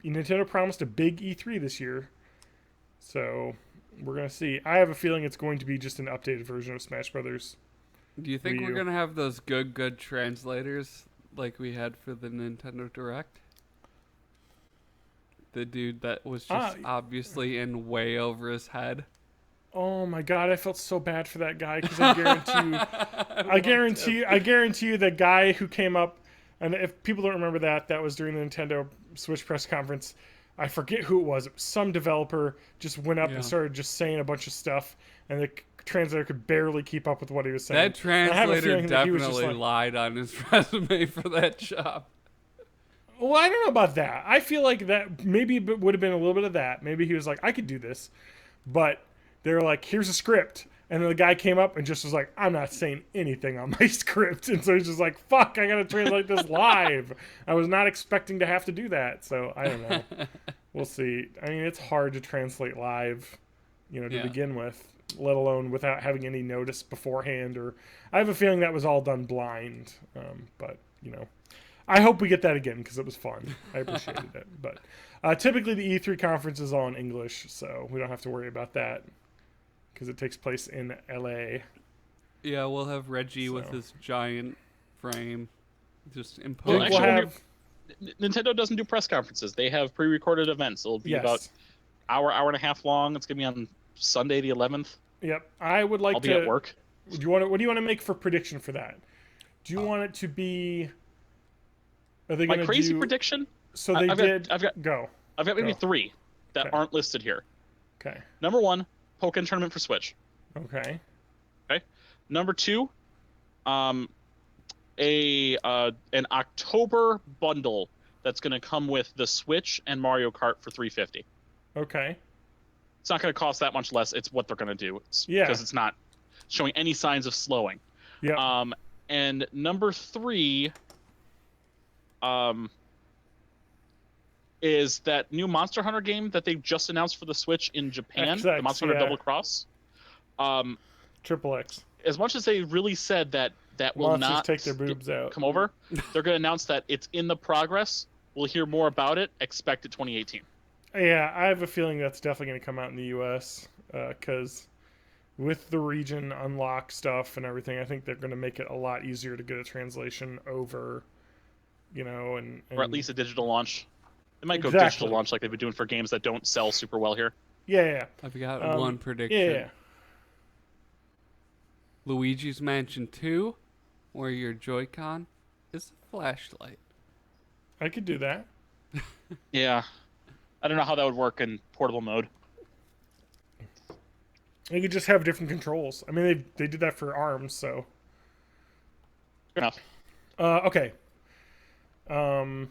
Nintendo promised a big E3 this year. So we're going to see. I have a feeling it's going to be just an updated version of Smash Brothers. Do you think we're going to have those good translators like we had for the Nintendo Direct? The dude that was just obviously in way over his head. Oh my god, I felt so bad for that guy because I guarantee you the guy who came up, and if people don't remember that was during the Nintendo Switch press conference. I forget who it was. It was some developer just went up and started just saying a bunch of stuff, and the translator could barely keep up with what he was saying. That translator definitely lied on his resume for that job. Well, I don't know about that. I feel like that maybe it would have been a little bit of that. Maybe he was like, I could do this. But they were like, here's a script. And then the guy came up and just was like, I'm not saying anything on my script. And so he's just like, fuck, I got to translate this live. I was not expecting to have to do that. So I don't know. We'll see. I mean, it's hard to translate live, to begin with, let alone without having any notice beforehand. Or I have a feeling that was all done blind. But, I hope we get that again because it was fun. I appreciated it. But typically the E3 conference is all in English, so we don't have to worry about that because it takes place in LA. Yeah, we'll have Reggie with his giant frame just imposing. Nintendo doesn't do press conferences. They have pre-recorded events. It'll be about hour and a half long. It's going to be on Sunday the 11th. Yep. I would like I'll be at work. What do you want to make for prediction for that? Do you want it to be... Are they my crazy prediction? So I've got maybe three that aren't listed here. Okay. Number one, Pokken Tournament for Switch. Okay. Okay. Number two, an October bundle that's going to come with the Switch and Mario Kart for $350. Okay. It's not going to cost that much less. It's what they're going to do. Because it's not showing any signs of slowing. Yeah. And number three, is that new Monster Hunter game that they've just announced for the Switch in Japan, the Monster Hunter Double Cross. Triple X. As much as they really said that will not take their boobs out. Come over, they're going to announce that it's in the progress. We'll hear more about it. Expect it 2018. Yeah, I have a feeling that's definitely going to come out in the U.S. Because with the region unlock stuff and everything, I think they're going to make it a lot easier to get a translation over. And or at least a digital launch. They might go digital launch like they've been doing for games that don't sell super well here. Yeah. I've got one prediction. Yeah. Luigi's Mansion 2, where your Joy-Con is a flashlight. I could do that. Yeah. I don't know how that would work in portable mode. You could just have different controls. I mean, they did that for ARMS, so. Fair enough. Okay. So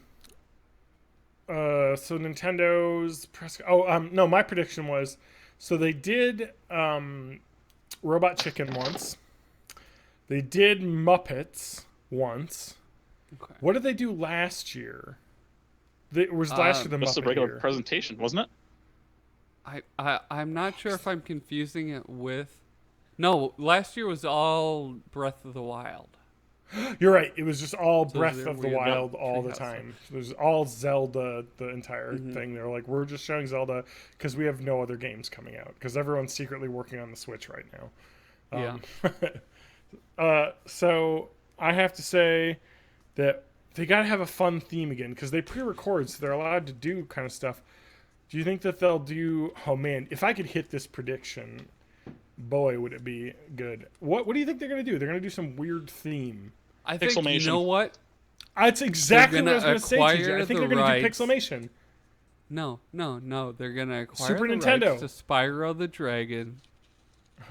Nintendo's press. No, my prediction was, so they did Robot Chicken once. They did Muppets once. Okay. What did they do last year? It was last year the Muppet Just a regular year. presentation, wasn't it? I'm not sure if I'm confusing it with. No, last year was all Breath of the Wild. You're right. It was just all Breath of the Wild all the time. It was all Zelda the entire thing. They're like, we're just showing Zelda because we have no other games coming out because everyone's secretly working on the Switch right now. So I have to say that they gotta have a fun theme again because they pre-record, so they're allowed to do kind of stuff. Do you think that they'll do? Oh man, if I could hit this prediction, boy, would it be good. What do you think they're gonna do? They're gonna do some weird theme. I think you know what? That's exactly what I was gonna say, TJ. I think they're gonna do Pixelmation. No. They're gonna acquire Super the Nintendo rights to Spyro the Dragon.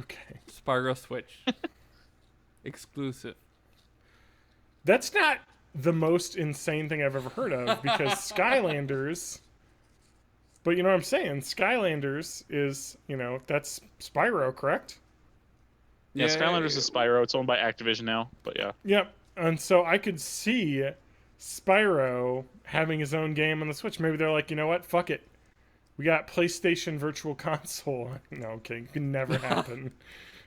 Okay. Spyro Switch. Exclusive. That's not the most insane thing I've ever heard of because Skylanders. But you know what I'm saying? Skylanders is, that's Spyro, correct? Yeah, Skylanders is Spyro. It's owned by Activision now, but yeah. Yep. And so I could see Spyro having his own game on the Switch. Maybe they're like, you know what? Fuck it. We got PlayStation Virtual Console. No, okay, it can never happen.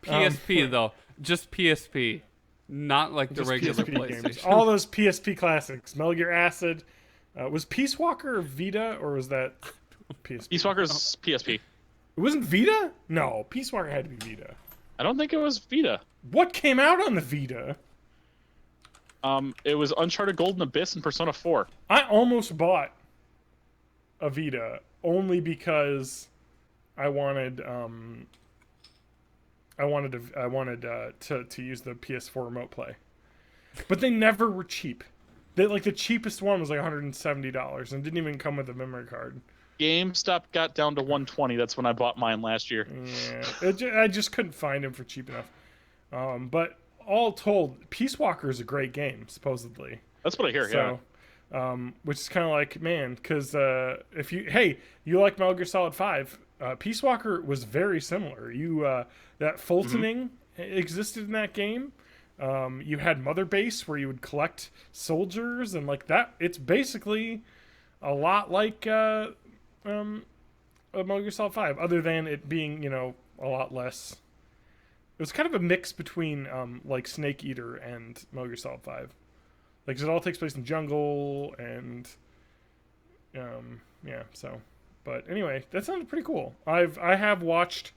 PSP though, just PSP, not like the regular PSP PlayStation. Games. All those PSP classics. Metal Gear Acid. Was Peace Walker Vita or was that PSP? Peace Walker's PSP. It wasn't Vita? No, Peace Walker had to be Vita. I don't think it was Vita. What came out on the Vita? It was Uncharted Golden Abyss and Persona 4. I almost bought a Vita only because I wanted to use the PS4 remote play. But they never were cheap. The cheapest one was like $170 and didn't even come with a memory card. GameStop got down to $120. That's when I bought mine last year. Yeah, I just couldn't find them for cheap enough. But all told, Peace Walker is a great game, supposedly. That's what I hear. So, yeah. Which is kind of like, man, because if you like Metal Gear Solid 5, Peace Walker was very similar. That Fultoning existed in that game. You had Mother Base where you would collect soldiers and like that. It's basically a lot like Metal Gear Solid 5, other than it being, a lot less. It was kind of a mix between like Snake Eater and Metal Gear Solid 5. Like, 'cause it all takes place in jungle and yeah, so. But anyway, that sounded pretty cool. I have watched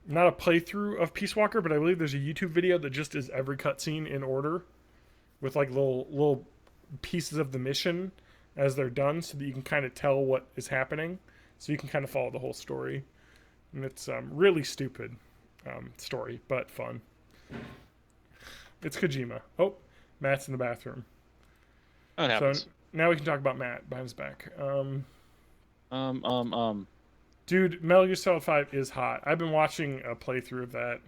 not a playthrough of Peace Walker, but I believe there's a YouTube video that just is every cutscene in order with like little pieces of the mission as they're done so that you can kind of tell what is happening, so you can kind of follow the whole story. And it's really stupid story, but fun. It's Kojima. Oh, Matt's in the bathroom. That happens. So now we can talk about Matt behind his back. Dude, Metal Gear Solid 5 is hot. I've been watching a playthrough of that.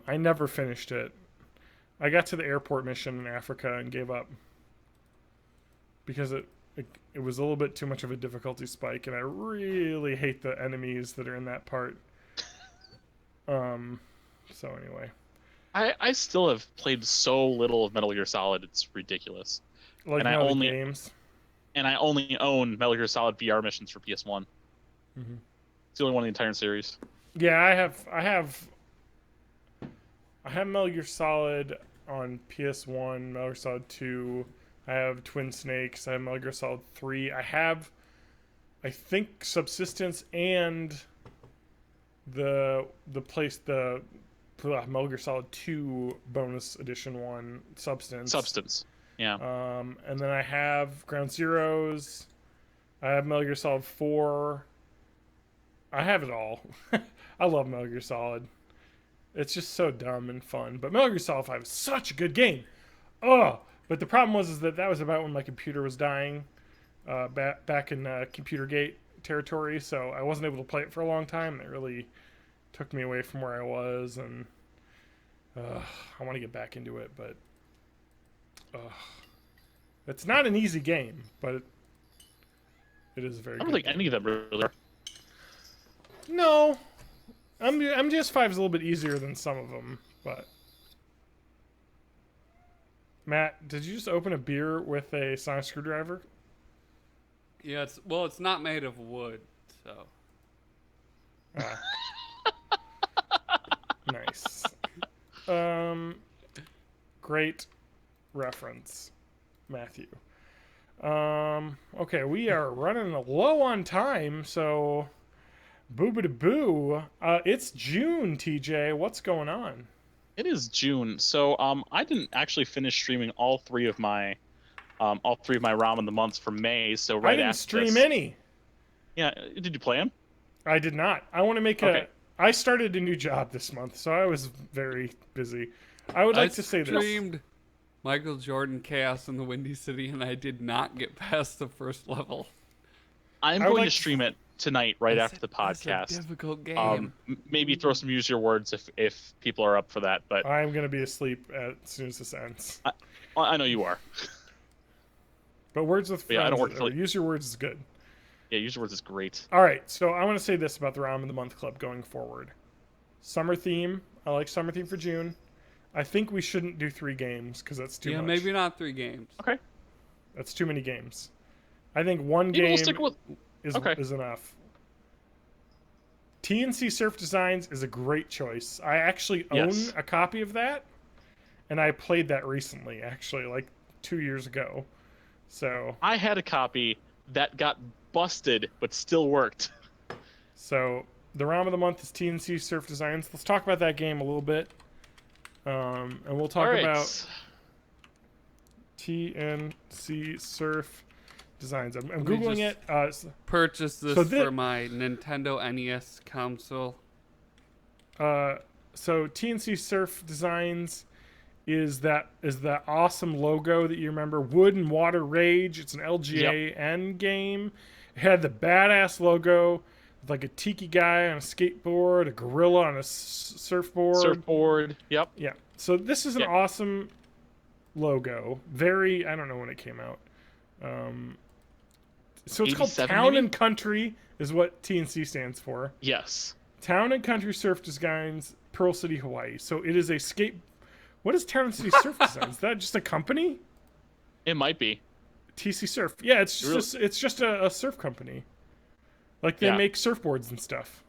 I never finished it. I got to the airport mission in Africa and gave up because it was a little bit too much of a difficulty spike, and I really hate the enemies that are in that part. So anyway, I still have played so little of Metal Gear Solid. It's ridiculous. Like, and games. And I only own Metal Gear Solid VR missions for PS1. Mm-hmm. It's the only one in the entire series. Yeah, I have Metal Gear Solid on PS1, Metal Gear Solid 2. I have Twin Snakes. I have Metal Gear Solid 3. I think, Subsistence and the Metal Gear Solid 2 bonus edition one, Substance. Yeah. And then I have Ground Zeroes. I have Metal Gear Solid 4. I have it all. I love Metal Gear Solid. It's just so dumb and fun. But Metal Gear Solid 5 is such a good game. Oh, but the problem was that was about when my computer was dying, back in Computergate territory. So I wasn't able to play it for a long time. It really took me away from where I was, and I want to get back into it, but it's not an easy game, but it is very. I don't think any of them really are. No, MGS5 is a little bit easier than some of them, but. Matt, did you just open a beer with a sonic screwdriver? Yeah, it's not made of wood, so. Nice. Great reference, Matthew. Okay, we are running low on time, so boo-ba-da-boo. It's June, TJ. What's going on? It is June, so I didn't actually finish streaming all 3 of my all 3 of my ramen of the months for May. So I didn't stream any. Yeah, did you play them? I did not. I want to make I started a new job this month, so I was very busy. I would like to say this. I streamed Michael Jordan Chaos in the Windy City, and I did not get past the first level. I'm going to stream it tonight, right after the podcast. It's a difficult game. Maybe throw some use your words if people are up for that. But I'm going to be asleep as soon as this ends. I know you are. But words with friends, I don't work use your words is good. Yeah, use your words is great. All right, so I want to say this about the Ramen of the Month Club going forward. Summer theme. I like summer theme for June. I think we shouldn't do 3 games because that's too much. Yeah, maybe not 3 games. Okay. That's too many games. I think 1 game we'll is enough. TNC Surf Designs is a great choice. I actually own a copy of that, and I played that recently, actually, like 2 years ago. So I had a copy that got busted, but still worked. So the ROM of the month is TNC Surf Designs. Let's talk about that game a little bit, and we'll talk about TNC Surf Designs. I'm googling it. Purchase this for my Nintendo NES console. So TNC Surf Designs is that awesome logo that you remember, Wood and Water Rage. It's an LGAN game. It had the badass logo, like a tiki guy on a skateboard, a gorilla on a surfboard. Yep. Yeah. So this is an awesome logo. Very, I don't know when it came out. So it's called Town maybe? and Country is what TNC stands for. Yes. Town and Country Surf Designs, Pearl City, Hawaii. So it is a skate. What is Town and City Surf Designs? Is that just a company? It might be. TC Surf. Yeah, it's just a surf company. Like they make surfboards and stuff.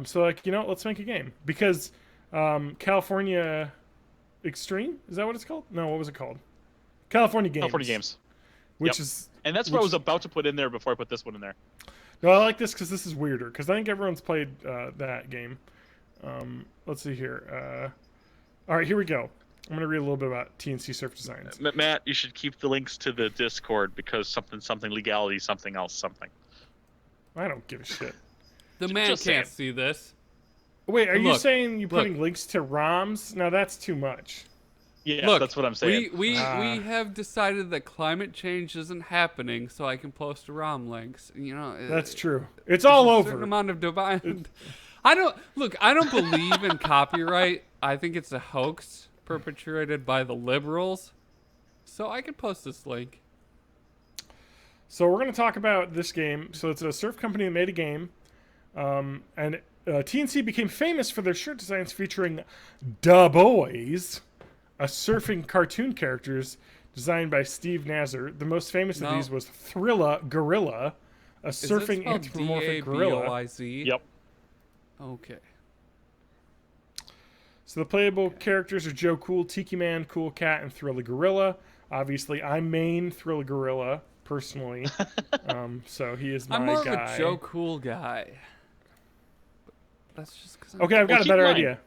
So like, let's make a game because California Extreme, is that what it's called? No, what was it called? California Games. California Games. Which is, and that's what I was about to put in there before I put this one in there. No, I like this because this is weirder because I think everyone's played that game. Let's see here. All right, here we go. I'm going to read a little bit about TNC Surf Designs. Matt, you should keep the links to the Discord because something legality, something else, something. I don't give a shit. The man can't see this. Wait, are you saying you're putting links to ROMs? No, that's too much. Yeah, that's what I'm saying. We have decided that climate change isn't happening, so I can post ROM links. That's true. It's all over. A certain amount of divine. I don't believe in copyright. I think it's a hoax perpetrated by the liberals. So I can post this link. So we're going to talk about this game. So it's a surf company that made a game. And TNC became famous for their shirt designs featuring Da Boys, a surfing cartoon characters designed by Steve Nazar. The most famous of these was Thrilla Gorilla, a surfing anthropomorphic gorilla. D-A-B-O-I-Z? Yep. Okay. So the playable characters are Joe Cool, Tiki Man, Cool Cat, and Thrilla Gorilla. Obviously, I main Thrilla Gorilla personally, so he is my guy. I'm more of a Joe Cool guy. That's just because. Okay, I've got a better idea.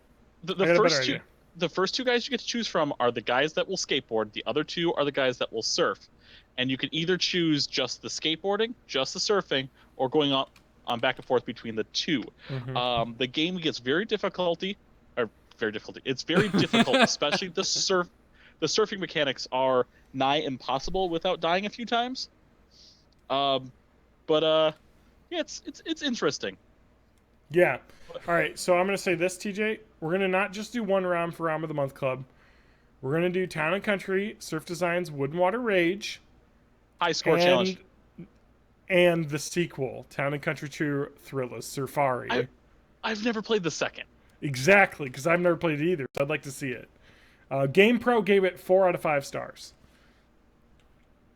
The first two guys you get to choose from are the guys that will skateboard. The other 2 are the guys that will surf, and you can either choose just the skateboarding, just the surfing, or going on back and forth between the 2. Mm-hmm. The game gets very difficult. It's very difficult, especially the surfing mechanics are nigh impossible without dying a few times. It's interesting. Yeah. All right. So I'm gonna say this, TJ. We're gonna not just do one ROM for ROM of the Month Club. We're gonna do Town and Country, Surf Designs, Wood and Water Rage, High Score Challenge, and the sequel, Town and Country 2 Thrilla Surfari. I've never played the second. Exactly, because I've never played it either. So I'd like to see it. GamePro gave it 4 out of 5 stars.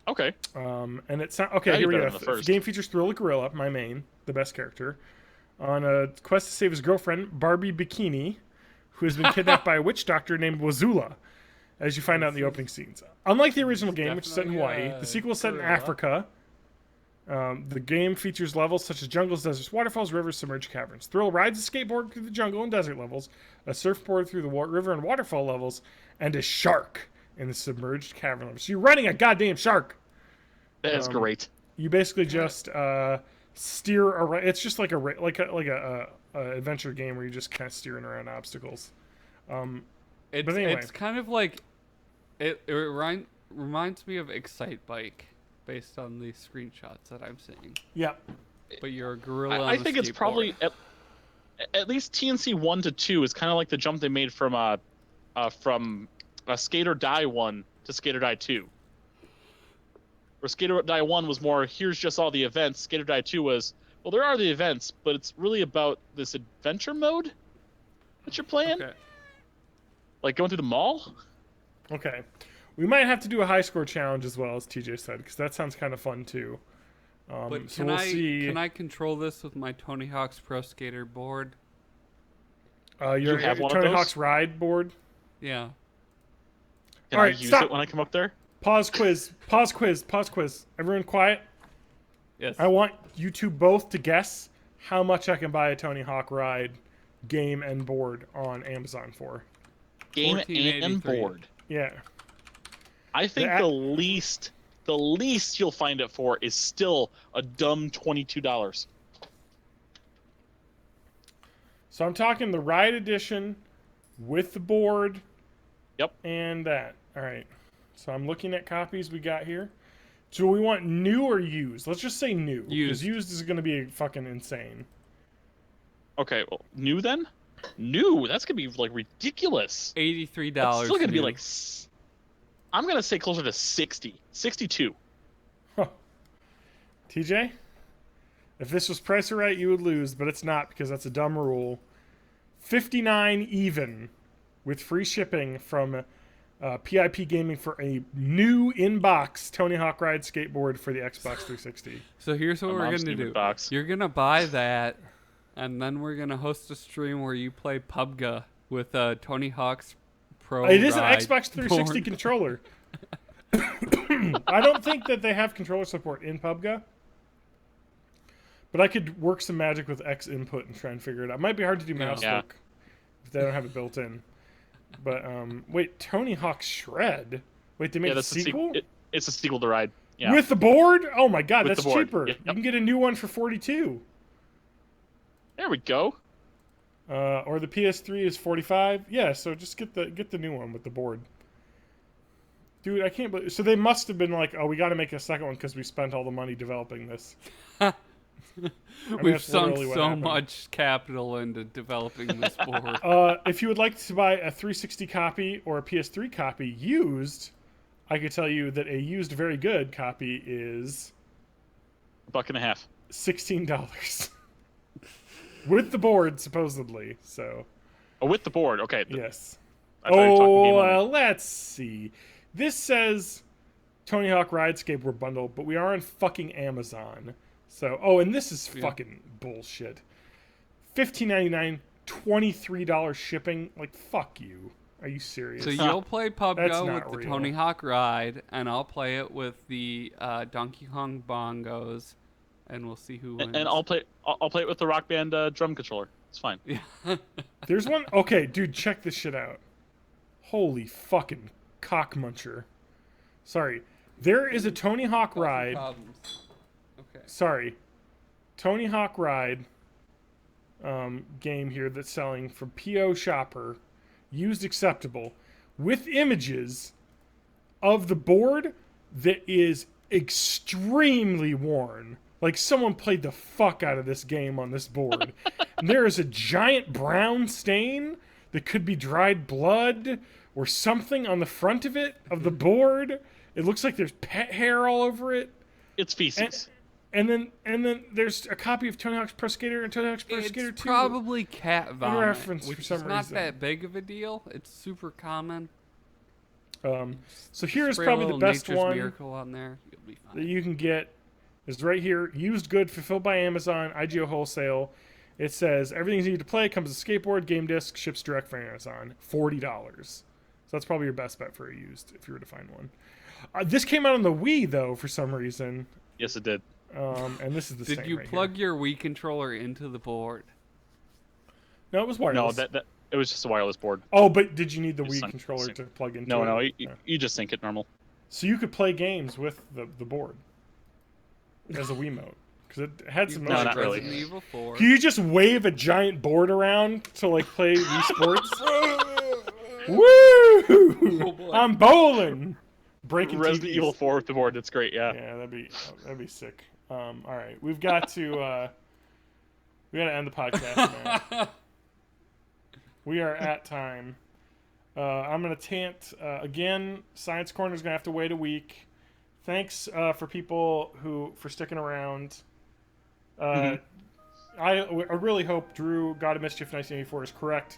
Okay. And it's okay. Here we go. The game features Thrilla Gorilla, my main, the best character, on a quest to save his girlfriend Barbie Bikini, who has been kidnapped by a witch doctor named Wazula, as you find out in the opening scenes. Unlike the original game, which is set in Hawaii, the sequel is set in Africa. The game features levels such as jungles, deserts, waterfalls, rivers, submerged caverns. Thrill rides a skateboard through the jungle and desert levels, a surfboard through the river and waterfall levels, and a shark in the submerged cavern level. So you're riding a goddamn shark. That is great. You basically just steer around. It's just like a adventure game where you're just kind of steering around obstacles. But anyway. It's kind of like it reminds me of Excite Bike based on the screenshots that I'm seeing. Yeah. But you're a gorilla. I think it's probably at least TNC 1 to 2 is kind of like the jump they made from Skate or Die 1 to Skate or Die 2. Where Skate or Die 1 was more, here's just all the events. Skate or Die 2 was, well, there are the events, but it's really about this adventure mode that you're playing. Okay. Like going through the mall. Okay. We might have to do a high score challenge as well, as TJ said, because that sounds kind of fun too. But so we'll see. Can I control this with my Tony Hawk's Pro Skater board? Your Tony Hawk's Ride board? Yeah. Can I use it when I come up there? Pause quiz. Pause quiz. Pause quiz. Everyone quiet? Yes. I want you two both to guess how much I can buy a Tony Hawk Ride game and board on Amazon for. Game and board. Yeah. I think the least you'll find it for is still a dumb $22. So I'm talking the Ride Edition with the board. Yep. And that. All right. So I'm looking at copies we got here. Do we want new or used? Let's just say new. Because used is going to be fucking insane. Okay, well, new then? New? That's going to be, like, ridiculous. $83. It's still going to be, like... I'm going to say closer to 60. 62. Huh. TJ? If this was Price or Right, you would lose, but it's not because that's a dumb rule. 59 even with free shipping from PIP Gaming for a new in-box Tony Hawk Ride skateboard for the Xbox 360. So here's what we're going to do. You're going to buy that, and then we're going to host a stream where you play PUBG with Tony Hawk's Pro It is an Ride Xbox 360 board. controller. I don't think that they have controller support in PUBG. But I could work some magic with X input and try and figure it out. It might be hard to do mouse work if they don't have it built in. But wait, Tony Hawk Shred? Wait, they made a sequel? It's a sequel to Ride. Yeah. With the board? Oh my god, that's cheaper. Yep. You can get a new one for $42. There we go. Or the PS3 is $45. Yeah, so just get the new one with the board. Dude, I can't believe... So they must have been like, oh, we got to make a second one because we spent all the money developing this. We've sunk so much capital into developing this board. If you would like to buy a 360 copy or a PS3 copy used, I could tell you that a used very good copy is... $1.50. $16. With the board, supposedly. So. Oh, with the board. Okay. Yes. Oh, let's see. This says Tony Hawk Ride Skateboard Bundle, but we are on fucking Amazon. So, and this is fucking bullshit. $15.99, $23 shipping. Like, fuck you. Are you serious? So you'll play PUBG with the Tony Hawk Ride, and I'll play it with the Donkey Kong Bongos, and we'll see who wins. And I'll play it with the Rock Band drum controller. It's fine. Yeah. There's one. Okay, dude, check this shit out. Holy fucking cock muncher. Sorry. There is a Tony Hawk Ride. Okay. Sorry. Tony Hawk Ride game here that's selling from PO Shopper, used acceptable, with images of the board that is extremely worn. Like someone played the fuck out of this game on this board. And there is a giant brown stain that could be dried blood or something on the front of it, of the board. It looks like there's pet hair all over it. It's feces. And then there's a copy of Tony Hawk's Pro Skater and Tony Hawk's Pro Skater 2. It's probably cat vomit, reference which for some is not reason. that big of a deal. It's super common. So here's Spray probably the best Nature's one Miracle on there. You'll be fine. that you can get. Is right here. Used good, fulfilled by Amazon, IGO wholesale. It says everything you need to play comes with a skateboard, game disc, ships direct from Amazon. $40. So that's probably your best bet for a used if you were to find one. This came out on the Wii though for some reason. Yes, it did. And this is the same. Did you right plug here. your Wii controller into the board? No, it was wireless. No, it It was just a wireless board. Oh, but did you need the Just Wii controller to plug into it? No, you just sync it normal. So you could play games with the board as a Wiimote. Because it had some motion. No, not really. Resident Evil 4. Can you just wave a giant board around to like play Wii Sports? Woo! I'm bowling. Breaking Resident TVs. Evil 4 with the board. That's great. Yeah. Yeah, that'd be sick. All right, we got to end the podcast, man. We are at time. I'm gonna tant again. Science Corner's gonna have to wait a week. Thanks for people for sticking around. I really hope Drew God of Mischief 1984 is correct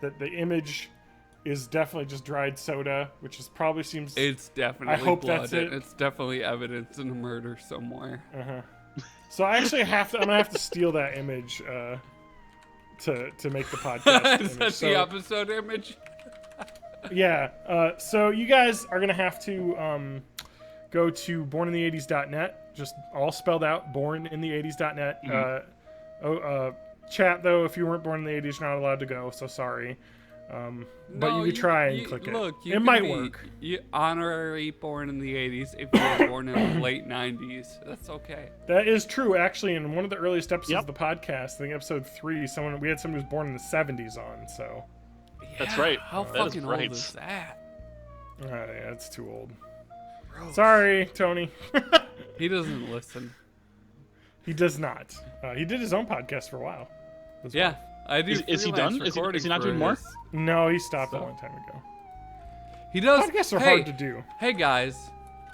that the image is definitely just dried soda, which is probably seems. It's definitely. I hope blood. that's it. It's definitely evidence in a murder somewhere. So I actually I'm gonna have to steal that image to make the podcast. Is that the episode image? Yeah. So you guys are gonna have to go to borninthe80s.net, just all spelled out, borninthe80s.net. Chat though, if you weren't born in the 80s, you're not allowed to go. So sorry. But you could try and click it. It might work. Honorary born in the 80s if you were born in the late 90s. That's okay. That is true. Actually, in one of the earliest episodes of the podcast, I think episode 3, we had somebody who was born in the 70s on. So that's right. How fucking old is that? Yeah, it's too old. Gross. Sorry, Tony. He doesn't listen. He does not. He did his own podcast for a while. Yeah. I do. Is he done? Is he not doing more? No, he stopped a long time ago. He does. Podcasts are hard to do. Hey guys,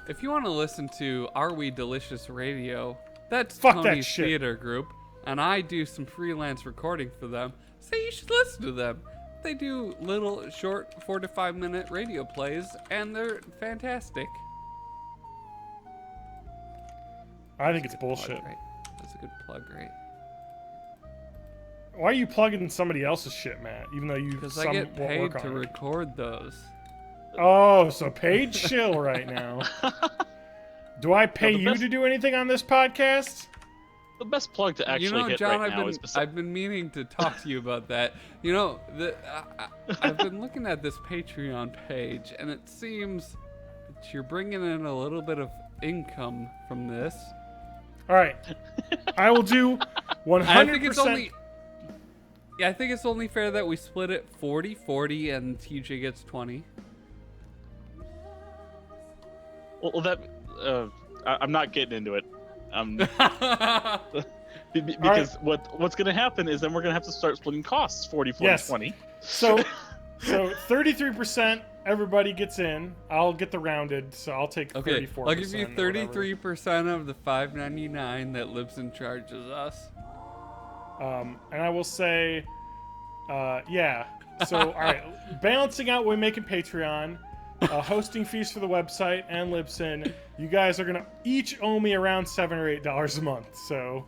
if you want to listen to Are We Delicious Radio, that's Fuck Tony's that shit. theater group, and I do some freelance recording for them. So you should listen to them. They do little short 4 to 5 minute radio plays, and they're fantastic. I think it's bullshit. Plug, right? That's a good plug, right? Why are you plugging somebody else's shit, Matt? Even though you because I get paid to record those. Oh, so paid shill right now. Do I pay you to do anything on this podcast? The best plug to actually hit John, right now is I've been meaning to talk to you about that. I've been looking at this Patreon page, and it seems that you're bringing in a little bit of income from this. All right, I will do 100%. I think it's only fair that we split it 40-40 and TJ gets 20. Well, I'm not getting into it. Because what's going to happen is then we're going to have to start splitting costs 40-40-20. So 33% everybody gets in. I'll get the rounded, so I'll take 34%. I'll give you 33% of the $5.99 that Libsyn charges us. And I will say, yeah. So, all right, balancing out what we make in Patreon, hosting fees for the website, and Libsyn, you guys are gonna each owe me around $7 or $8 a month. So,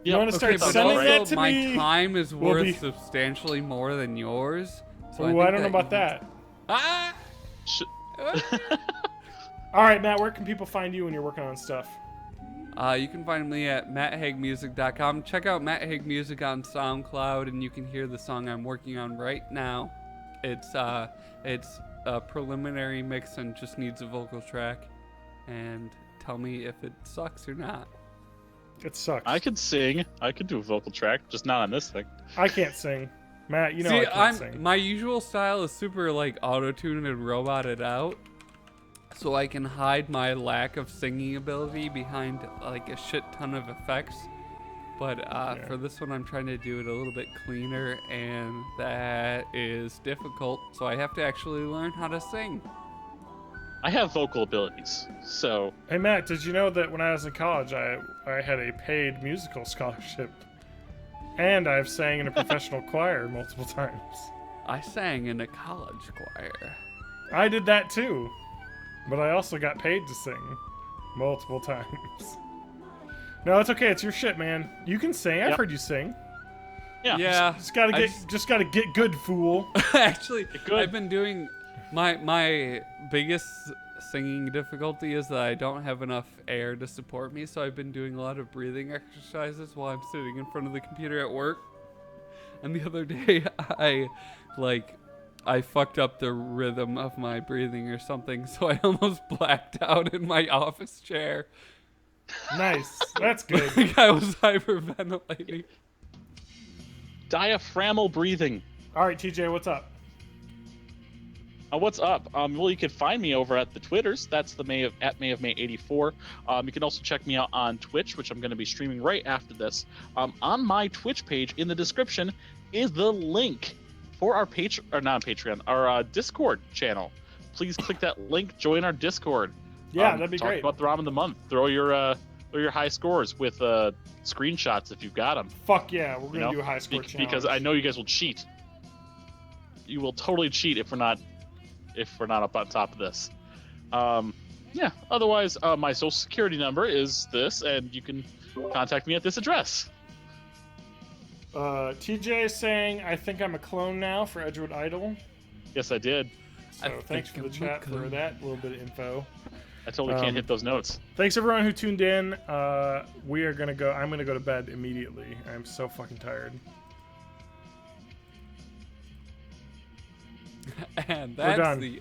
you want to start sending that to my me? My time is worth substantially more than yours. So I don't know about that. Ah! All right, Matt, where can people find you when you're working on stuff? You can find me at matthaigmusic.com. Check out Matt Haig Music on SoundCloud, and you can hear the song I'm working on right now. It's a preliminary mix and just needs a vocal track. And tell me if it sucks or not. It sucks. I could sing. I could do a vocal track, just not on this thing. I can't sing. Matt, you know I can't sing. My usual style is super auto-tuned and roboted out. So I can hide my lack of singing ability behind a shit ton of effects. But for this one, I'm trying to do it a little bit cleaner, and that is difficult. So I have to actually learn how to sing. I have vocal abilities, so... Hey, Matt, did you know that when I was in college, I had a paid musical scholarship? And I've sang in a professional choir multiple times. I sang in a college choir. I did that too. But I also got paid to sing multiple times. No, it's okay. It's your shit, man. You can sing. I've heard you sing. Yeah. Just gotta get good, fool. Actually, I've been doing my biggest singing difficulty is that I don't have enough air to support me, so I've been doing a lot of breathing exercises while I'm sitting in front of the computer at work. And the other day, I fucked up the rhythm of my breathing or something, so I almost blacked out in my office chair. Nice. That's good. Like I was hyperventilating. Diaphragmal breathing. All right, TJ, what's up? What's up? Well, you can find me over at the Twitters. That's the May of May 84. You can also check me out on Twitch, which I'm going to be streaming right after this. On my Twitch page in the description is the link for our our Discord channel. Please click that link. Join our Discord. Yeah, that'd be talk great. About the ROM of the month. Throw your high scores with screenshots if you've got them. Fuck yeah, we're gonna do a high score challenge. Because I know you guys will cheat. You will totally cheat if we're not up on top of this. Yeah. Otherwise, my social security number is this, and you can contact me at this address. TJ is saying, I think I'm a clone now for Edgewood Idol. Yes, I did. So thanks for the chat for that little bit of info. I totally can't hit those notes. Thanks everyone who tuned in. We are gonna go. I'm gonna go to bed immediately. I'm so fucking tired. And that's done. the